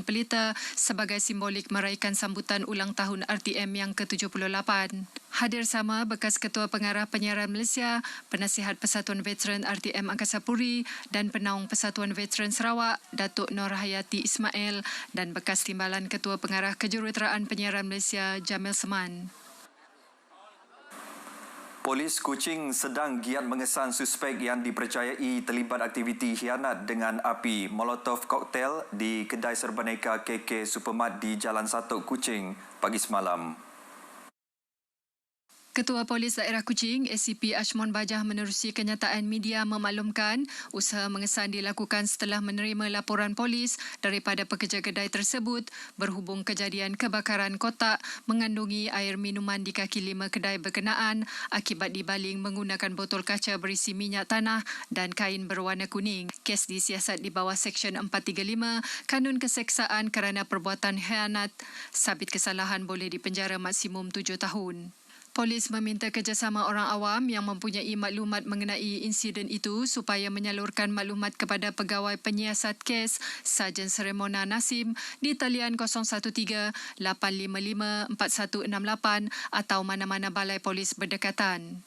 pelita sebagai simbolik meraihkan sambutan ulang tahun RTM yang ke-78. Hadir sama bekas Ketua Pengarah Penyiaran Malaysia, Penasihat Persatuan Veteran RTM Angkasa Puri dan Penaung Persatuan Veteran Sarawak, Datuk Nur Hayati Ismail dan bekas Timbalan Ketua Pengarah Kejuruteraan Penyiaran Malaysia, Jamil Seman. Polis Kuching sedang giat mengesan suspek yang dipercayai terlibat aktiviti khianat dengan api Molotov koktel di kedai serbaneka KK Supermart di Jalan Satok Kuching pagi semalam. Ketua Polis Daerah Kuching, ACP Ashmon Bajah menerusi kenyataan media memaklumkan usaha mengesan dilakukan setelah menerima laporan polis daripada pekerja kedai tersebut berhubung kejadian kebakaran kotak mengandungi air minuman di kaki 5 kedai berkenaan akibat dibaling menggunakan botol kaca berisi minyak tanah dan kain berwarna kuning. Kes disiasat di bawah Seksyen 435 Kanun Keseksaan kerana perbuatan khianat. Sabit kesalahan boleh dipenjara maksimum 7 tahun. Polis meminta kerjasama orang awam yang mempunyai maklumat mengenai insiden itu supaya menyalurkan maklumat kepada Pegawai Penyiasat Kes Sarjan Seremona Nasim di talian 013-855-4168 atau mana-mana balai polis berdekatan.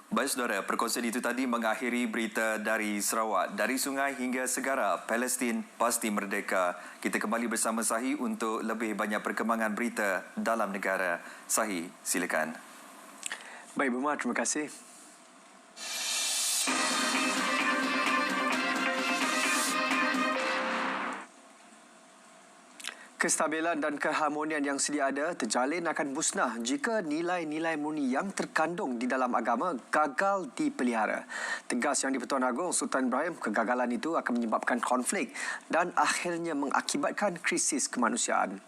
Baik saudara, perkongsian itu tadi mengakhiri berita dari Sarawak. Dari sungai hingga segara, Palestin pasti merdeka. Kita kembali bersama Sahi untuk lebih banyak perkembangan berita dalam negara. Sahi, silakan. Baik, Buma, terima kasih. Kestabilan dan keharmonian yang sedia ada terjalin akan musnah jika nilai-nilai murni yang terkandung di dalam agama gagal dipelihara. Tegas Yang di-Pertuan Agong Sultan Ibrahim, kegagalan itu akan menyebabkan konflik dan akhirnya mengakibatkan krisis kemanusiaan.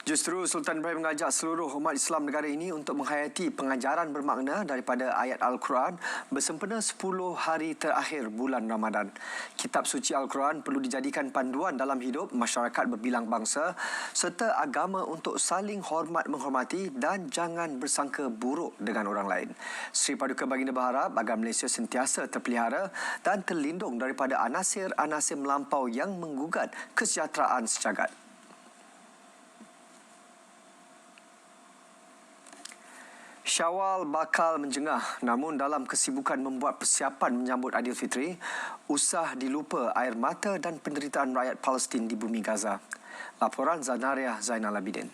Justru Sultan Ibrahim mengajak seluruh umat Islam negara ini untuk menghayati pengajaran bermakna daripada ayat Al-Quran bersempena 10 hari terakhir bulan Ramadan. Kitab suci Al-Quran perlu dijadikan panduan dalam hidup masyarakat berbilang bangsa serta agama untuk saling hormat menghormati dan jangan bersangka buruk dengan orang lain. Sri Paduka Baginda berharap agar Malaysia sentiasa terpelihara dan terlindung daripada anasir-anasir melampau yang menggugat kesejahteraan sejagat. Syawal bakal menjengah, namun dalam kesibukan membuat persiapan menyambut Aidilfitri, usah dilupa air mata dan penderitaan rakyat Palestin di bumi Gaza. Laporan Zanaria Zainal Abidin.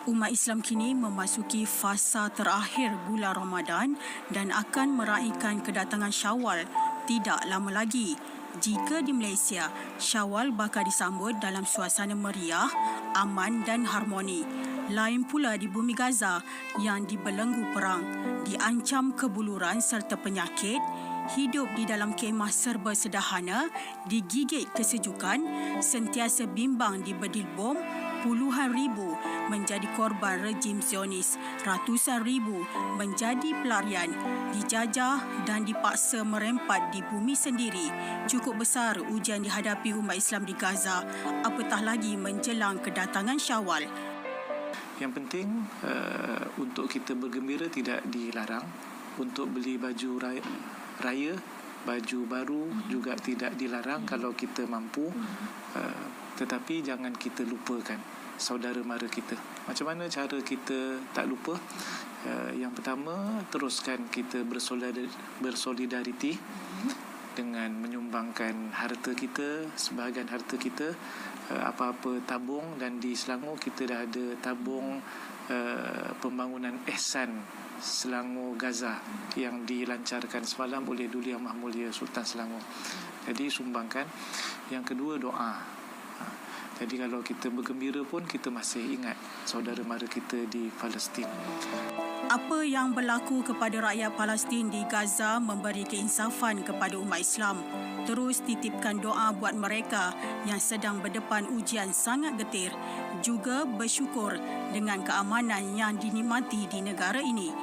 Umat Islam kini memasuki fasa terakhir bulan Ramadan dan akan meraihkan kedatangan Syawal tidak lama lagi. Jika di Malaysia, Syawal bakal disambut dalam suasana meriah, aman dan harmoni. Lain pula di bumi Gaza yang dibelenggu perang, diancam kebuluran serta penyakit, hidup di dalam kemah serba sederhana, digigit kesejukan, sentiasa bimbang dibedil bom, puluhan ribu menjadi korban rejim Zionis, ratusan ribu menjadi pelarian, dijajah dan dipaksa merempat di bumi sendiri. Cukup besar ujian dihadapi umat Islam di Gaza, apatah lagi menjelang kedatangan Syawal. Yang penting untuk kita bergembira tidak dilarang, untuk beli baju raya, baju baru juga tidak dilarang kalau kita mampu, tetapi jangan kita lupakan saudara mara kita. Macam mana cara kita tak lupa? Yang pertama, teruskan kita bersolidariti dengan menyumbangkan harta kita, sebahagian harta kita, apa-apa tabung, dan di Selangor kita dah ada tabung pembangunan ihsan Selangor Gaza yang dilancarkan semalam oleh Duli Yang Maha Mulia Sultan Selangor. Jadi sumbangkan. Yang kedua, doa. Jadi kalau kita bergembira pun kita masih ingat saudara mara kita di Palestin. Apa yang berlaku kepada rakyat Palestin di Gaza memberi keinsafan kepada umat Islam. Terus titipkan doa buat mereka yang sedang berdepan ujian sangat getir. Juga bersyukur dengan keamanan yang dinikmati di negara ini.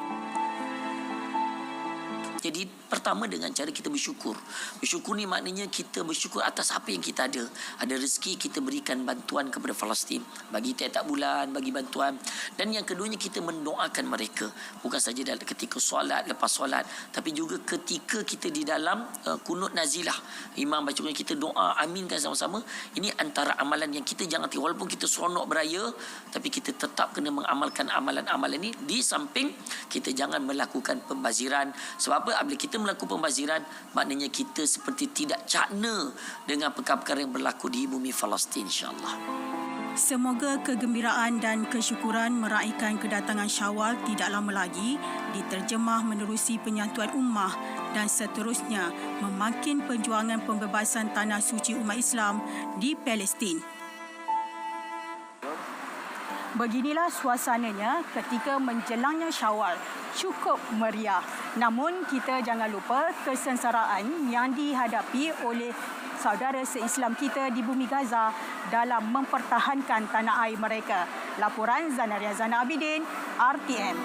Jadi pertama dengan cara kita bersyukur. Bersyukur ni maknanya kita bersyukur atas apa yang kita ada. Ada rezeki, kita berikan bantuan kepada Palestin. Bagi tiap-tiap bulan, bagi bantuan. Dan yang keduanya kita mendoakan mereka. Bukan saja ketika solat, lepas solat. Tapi juga ketika kita di dalam kunut nazilah. Imam baca Quran, kita doa, aminkan sama-sama. Ini antara amalan yang kita jangan tinggal. Walaupun kita seronok beraya, tapi kita tetap kena mengamalkan amalan-amalan ini. Di samping kita jangan melakukan pembaziran. Sebab apa? Apabila kita melakukan pembaziran, maknanya kita seperti tidak cakna dengan perkara-perkara yang berlaku di bumi Palestin, insya-Allah. Semoga kegembiraan dan kesyukuran meraihkan kedatangan Syawal tidak lama lagi diterjemah menerusi penyatuan ummah dan seterusnya memakin perjuangan pembebasan tanah suci umat Islam di Palestin. Beginilah suasananya ketika menjelangnya Syawal. Cukup meriah. Namun kita jangan lupa kesengsaraan yang dihadapi oleh saudara se-Islam kita di bumi Gaza dalam mempertahankan tanah air mereka. Laporan Zanaria Zana Abidin, RTM.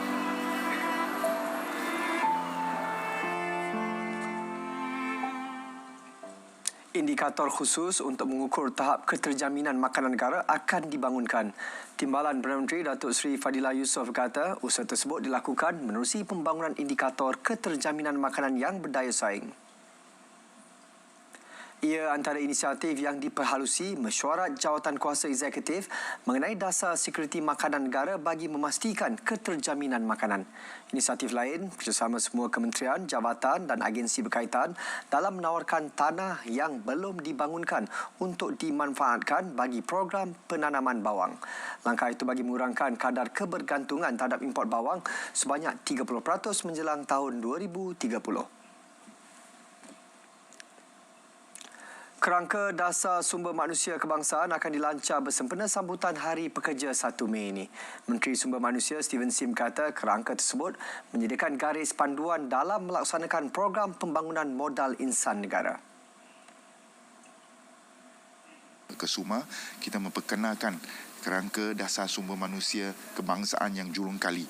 Indikator khusus untuk mengukur tahap keterjaminan makanan negara akan dibangunkan. Timbalan Perdana Menteri Datuk Seri Fadila Yusof berkata usaha tersebut dilakukan menerusi pembangunan indikator keterjaminan makanan yang berdaya saing. Ia antara inisiatif yang diperhalusi Mesyuarat Jawatankuasa Eksekutif mengenai dasar sekuriti makanan negara bagi memastikan keterjaminan makanan. Inisiatif lain kerjasama semua kementerian, jabatan dan agensi berkaitan dalam menawarkan tanah yang belum dibangunkan untuk dimanfaatkan bagi program penanaman bawang. Langkah itu bagi mengurangkan kadar kebergantungan terhadap import bawang sebanyak 30% menjelang tahun 2030. Kerangka Dasar Sumber Manusia Kebangsaan akan dilancar bersempena sambutan Hari Pekerja 1 Mei ini. Menteri Sumber Manusia Steven Sim kata kerangka tersebut menyediakan garis panduan dalam melaksanakan program pembangunan modal insan negara. Kesuma, kita memperkenalkan kerangka dasar sumber manusia kebangsaan yang jurung kali.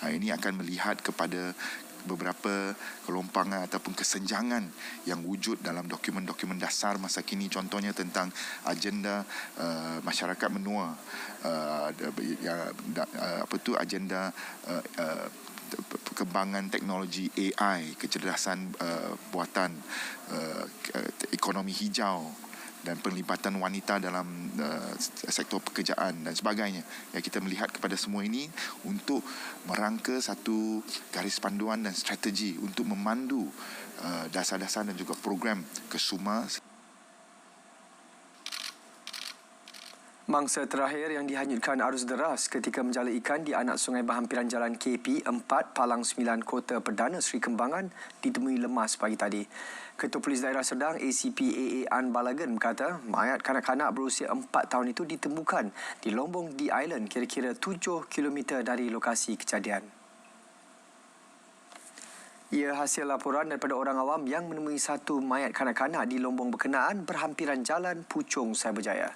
Ini akan melihat kepada beberapa kelompangan ataupun kesenjangan yang wujud dalam dokumen-dokumen dasar masa kini, contohnya tentang agenda masyarakat menua, agenda perkembangan teknologi AI, kecerdasan buatan, ekonomi hijau dan penglibatan wanita dalam sektor pekerjaan dan sebagainya. Ya, kita melihat kepada semua ini untuk merangka satu garis panduan dan strategi untuk memandu dasar-dasar dan juga program Kesuma. Mangsa terakhir yang dihanyutkan arus deras ketika menjala ikan di anak sungai berhampiran jalan KP 4 Palang 9 Kota Perdana Seri Kembangan ditemui lemas pagi tadi. Ketua Polis Daerah Serdang ACP AA An Balagan berkata mayat kanak-kanak berusia 4 tahun itu ditemukan di Lombong D Island kira-kira 7 km dari lokasi kejadian. Ia hasil laporan daripada orang awam yang menemui satu mayat kanak-kanak di Lombong berkenaan berhampiran jalan Puchong Cyberjaya.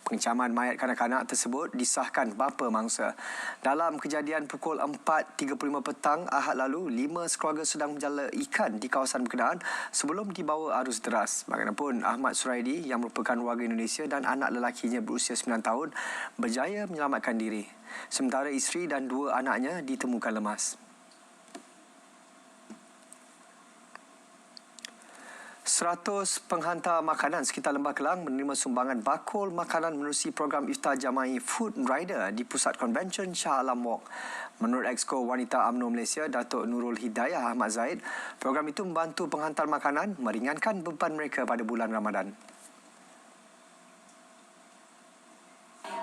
Pengecaman mayat kanak-kanak tersebut disahkan bapa mangsa. Dalam kejadian pukul 4.35 petang Ahad lalu, 5 sekeluarga sedang menjala ikan di kawasan berkenaan sebelum dibawa arus deras. Bagaimanapun, Ahmad Suraidi yang merupakan warga Indonesia dan anak lelakinya berusia 9 tahun berjaya menyelamatkan diri. Sementara isteri dan 2 anaknya ditemukan lemas. 100 penghantar makanan sekitar Lembah Kelang menerima sumbangan bakul makanan menerusi program Iftar Jama'i Food Rider di Pusat Konvensyen Shah Alam Walk. Menurut Exco Wanita UMNO Malaysia, Datuk Nurul Hidayah Ahmad Zaid, program itu membantu penghantar makanan meringankan beban mereka pada bulan Ramadan.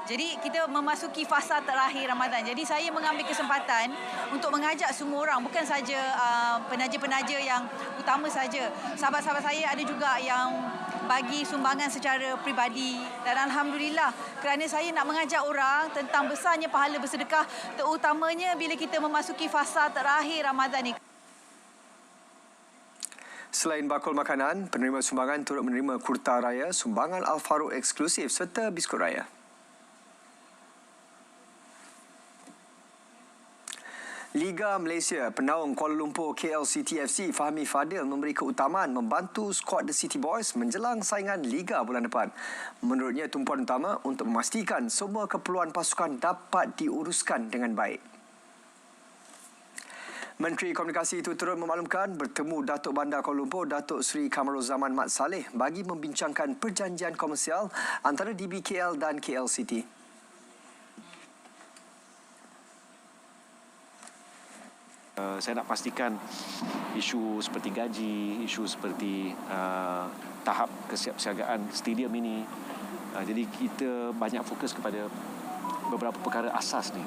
Jadi kita memasuki fasa terakhir Ramadan. Jadi saya mengambil kesempatan untuk mengajak semua orang, bukan saja penaja-penaja yang utama saja. Sahabat-sahabat saya ada juga yang bagi sumbangan secara peribadi. Dan Alhamdulillah kerana saya nak mengajak orang tentang besarnya pahala bersedekah, terutamanya bila kita memasuki fasa terakhir Ramadan ni. Selain bakul makanan, penerima sumbangan turut menerima kurta raya, sumbangan Al-Faruq eksklusif serta biskut raya. Liga Malaysia, penaung Kuala Lumpur KLCT FC Fahmi Fadil memberi keutamaan membantu skuad The City Boys menjelang saingan Liga bulan depan. Menurutnya, tumpuan utama untuk memastikan semua keperluan pasukan dapat diuruskan dengan baik. Menteri Komunikasi itu turut memaklumkan bertemu Datuk Bandar Kuala Lumpur Datuk Seri Kamaruzzaman Mat Saleh bagi membincangkan perjanjian komersial antara DBKL dan KLCT. Saya nak pastikan isu seperti gaji, isu seperti tahap kesiapsiagaan stadium ini. Jadi kita banyak fokus kepada beberapa perkara asas ni.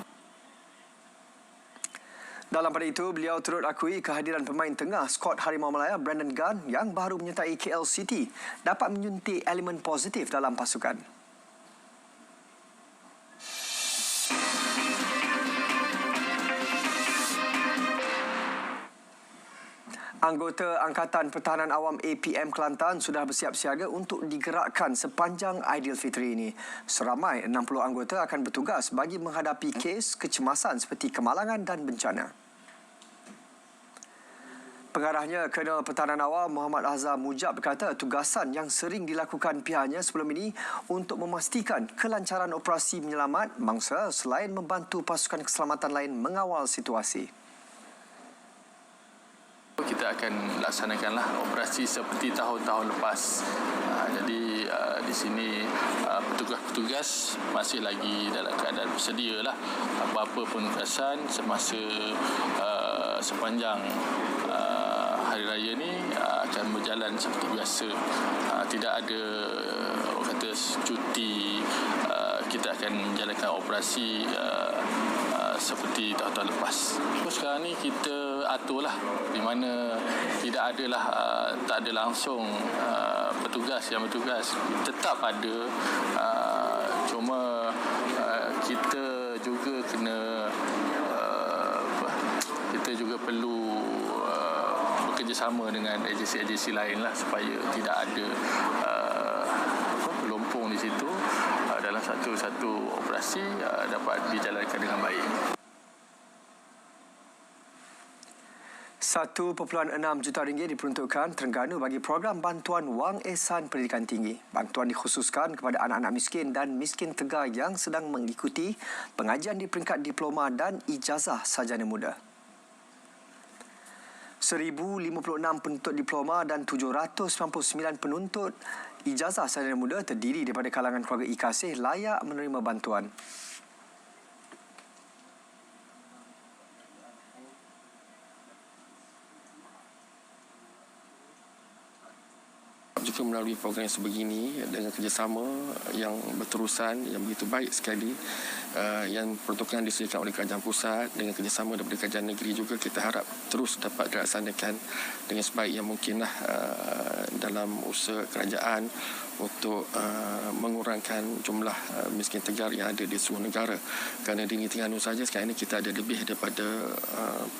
Dalam pada itu, beliau turut akui kehadiran pemain tengah skuad Harimau Malaya Brandon Gunn yang baru menyertai KLCT dapat menyuntik elemen positif dalam pasukan. Anggota Angkatan Pertahanan Awam APM Kelantan sudah bersiap siaga untuk digerakkan sepanjang Aidilfitri ini. Seramai 60 anggota akan bertugas bagi menghadapi kes kecemasan seperti kemalangan dan bencana. Pengarahnya, Kolonel Pertahanan Awam Muhammad Azhar Mujab berkata tugasan yang sering dilakukan pihaknya sebelum ini untuk memastikan kelancaran operasi menyelamat mangsa selain membantu pasukan keselamatan lain mengawal situasi. Kita akan laksanakanlah operasi seperti tahun-tahun lepas. Jadi di sini petugas-petugas masih lagi dalam keadaan bersedia lah apa-apa penugasan semasa sepanjang hari raya ni akan berjalan seperti biasa. Tidak ada orang kata cuti. Kita akan menjalankan operasi seperti tahun-tahun lepas. Sekarang ni kita aturlah di mana tak ada langsung petugas yang bertugas, tetap ada, cuma kita juga perlu bekerjasama dengan agensi-agensi lain lah supaya tidak ada pelompong di situ. Dalam satu operasi dapat dijalankan dengan baik. 1.6 juta ringgit diperuntukkan Terengganu bagi program bantuan wang ehsan pendidikan tinggi. Bantuan dikhususkan kepada anak-anak miskin dan miskin tegar yang sedang mengikuti pengajian di peringkat diploma dan ijazah sarjana muda. 1,056 penuntut diploma dan 799 penuntut ijazah sarjana muda terdiri daripada kalangan keluarga Ikasih layak menerima bantuan. Juga melalui program yang sebegini dengan kerjasama yang berterusan, yang begitu baik sekali, yang peruntukan disediakan oleh kerajaan pusat dengan kerjasama daripada kerajaan negeri juga, kita harap terus dapat dilaksanakan dengan sebaik yang mungkinlah dalam usaha kerajaan untuk mengurangkan jumlah miskin tegar yang ada di seluruh negara. Kerana di Terengganu saja sekarang ini kita ada lebih daripada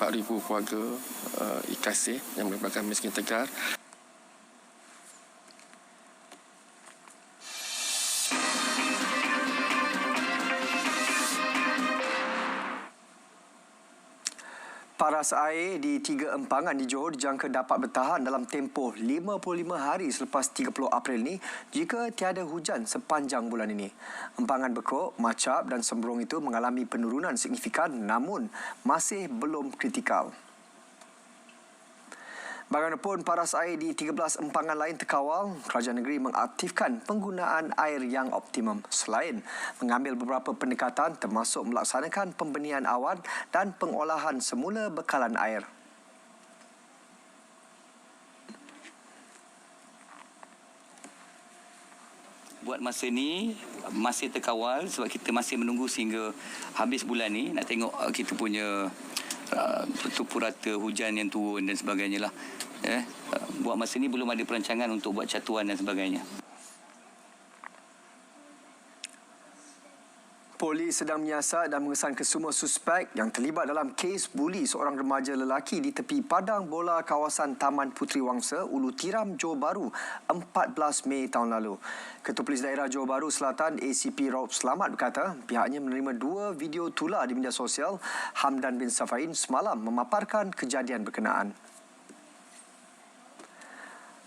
4,000 keluarga Ikasih yang merupakan miskin tegar. Paras air di 3 empangan di Johor dijangka dapat bertahan dalam tempoh 55 hari selepas 30 April ini jika tiada hujan sepanjang bulan ini. Empangan Bekok, Macap dan Sembrong itu mengalami penurunan signifikan namun masih belum kritikal. Bagaimanapun paras air di 13 empangan lain terkawal, kerajaan negeri mengaktifkan penggunaan air yang optimum selain mengambil beberapa pendekatan termasuk melaksanakan pembenihan awan dan pengolahan semula bekalan air. Buat masa ni masih terkawal sebab kita masih menunggu sehingga habis bulan ni nak tengok kita punya purata hujan yang turun dan sebagainya lah. Buat masa ni belum ada perancangan untuk buat catuan dan sebagainya. Polis sedang menyiasat dan mengesan kesemua suspek yang terlibat dalam kes buli seorang remaja lelaki di tepi padang bola kawasan Taman Puteri Wangsa, Ulu Tiram, Johor Bahru 14 Mei tahun lalu. Ketua Polis Daerah Johor Bahru Selatan ACP Raub Selamat berkata pihaknya menerima 2 video tular di media sosial. Hamdan bin Safain semalam memaparkan kejadian berkenaan.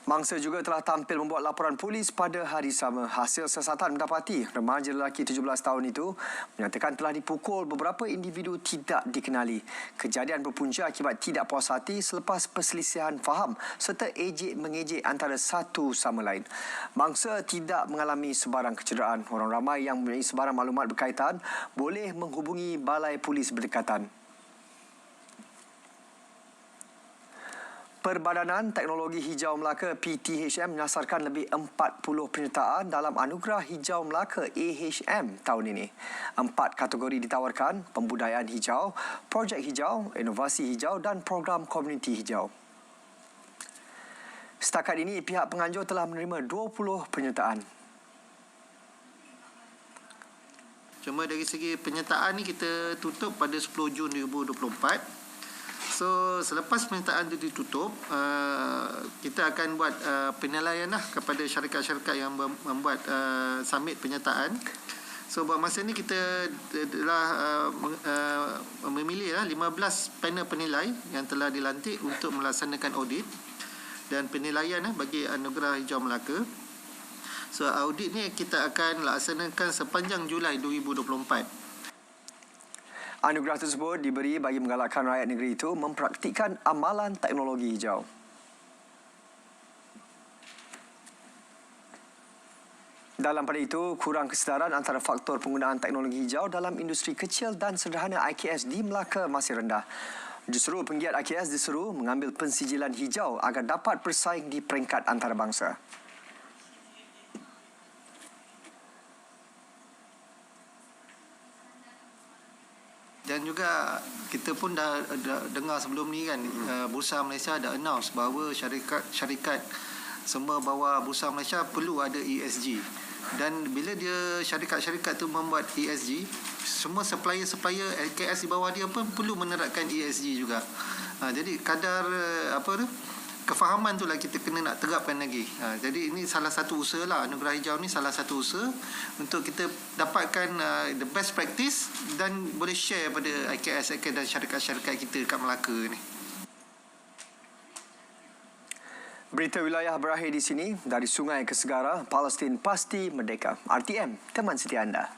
Mangsa juga telah tampil membuat laporan polis pada hari sama. Hasil siasatan mendapati remaja lelaki 17 tahun itu menyatakan telah dipukul beberapa individu tidak dikenali. Kejadian berpunca akibat tidak puas hati selepas perselisihan faham serta ejek-mengejek antara satu sama lain. Mangsa tidak mengalami sebarang kecederaan. Orang ramai yang mempunyai sebarang maklumat berkaitan boleh menghubungi Balai Polis berdekatan. Perbadanan Teknologi Hijau Melaka PTHM menyasarkan lebih 40 penyertaan dalam Anugerah Hijau Melaka AHM tahun ini. 4 kategori ditawarkan: pembudayaan hijau, projek hijau, inovasi hijau dan program komuniti hijau. Setakat ini, pihak penganjur telah menerima 20 penyertaan. Cuma dari segi penyertaan ni kita tutup pada 10 Jun 2024. So, selepas penyertaan itu ditutup, kita akan buat penilaian lah kepada syarikat-syarikat yang membuat submit penyertaan. So, buat masa ni kita telah memilih 15 panel penilai yang telah dilantik untuk melaksanakan audit dan penilaian bagi Anugerah Hijau Melaka. So, audit ni kita akan laksanakan sepanjang Julai 2024. Anugerah tersebut diberi bagi menggalakkan rakyat negeri itu mempraktikkan amalan teknologi hijau. Dalam pada itu, kurang kesedaran antara faktor penggunaan teknologi hijau dalam industri kecil dan sederhana IKS di Melaka masih rendah. Justru penggiat IKS diseru mengambil pensijilan hijau agar dapat bersaing di peringkat antarabangsa. Dan juga kita pun dah dengar sebelum ni kan, Bursa Malaysia dah announce bahawa syarikat semua bawah Bursa Malaysia perlu ada ESG. Dan bila dia syarikat-syarikat tu membuat ESG, semua supplier-supplier LKS di bawah dia pun perlu menerapkan ESG juga. Jadi kadar kefahaman tu lah kita kena nak terapkan lagi. Jadi ini salah satu usaha lah. Anugerah Hijau ni salah satu usaha untuk kita dapatkan the best practice dan boleh share pada IKS dan syarikat-syarikat kita dekat Melaka ni. Berita wilayah berakhir di sini. Dari sungai ke segara, Palestin pasti merdeka. RTM, teman setia anda.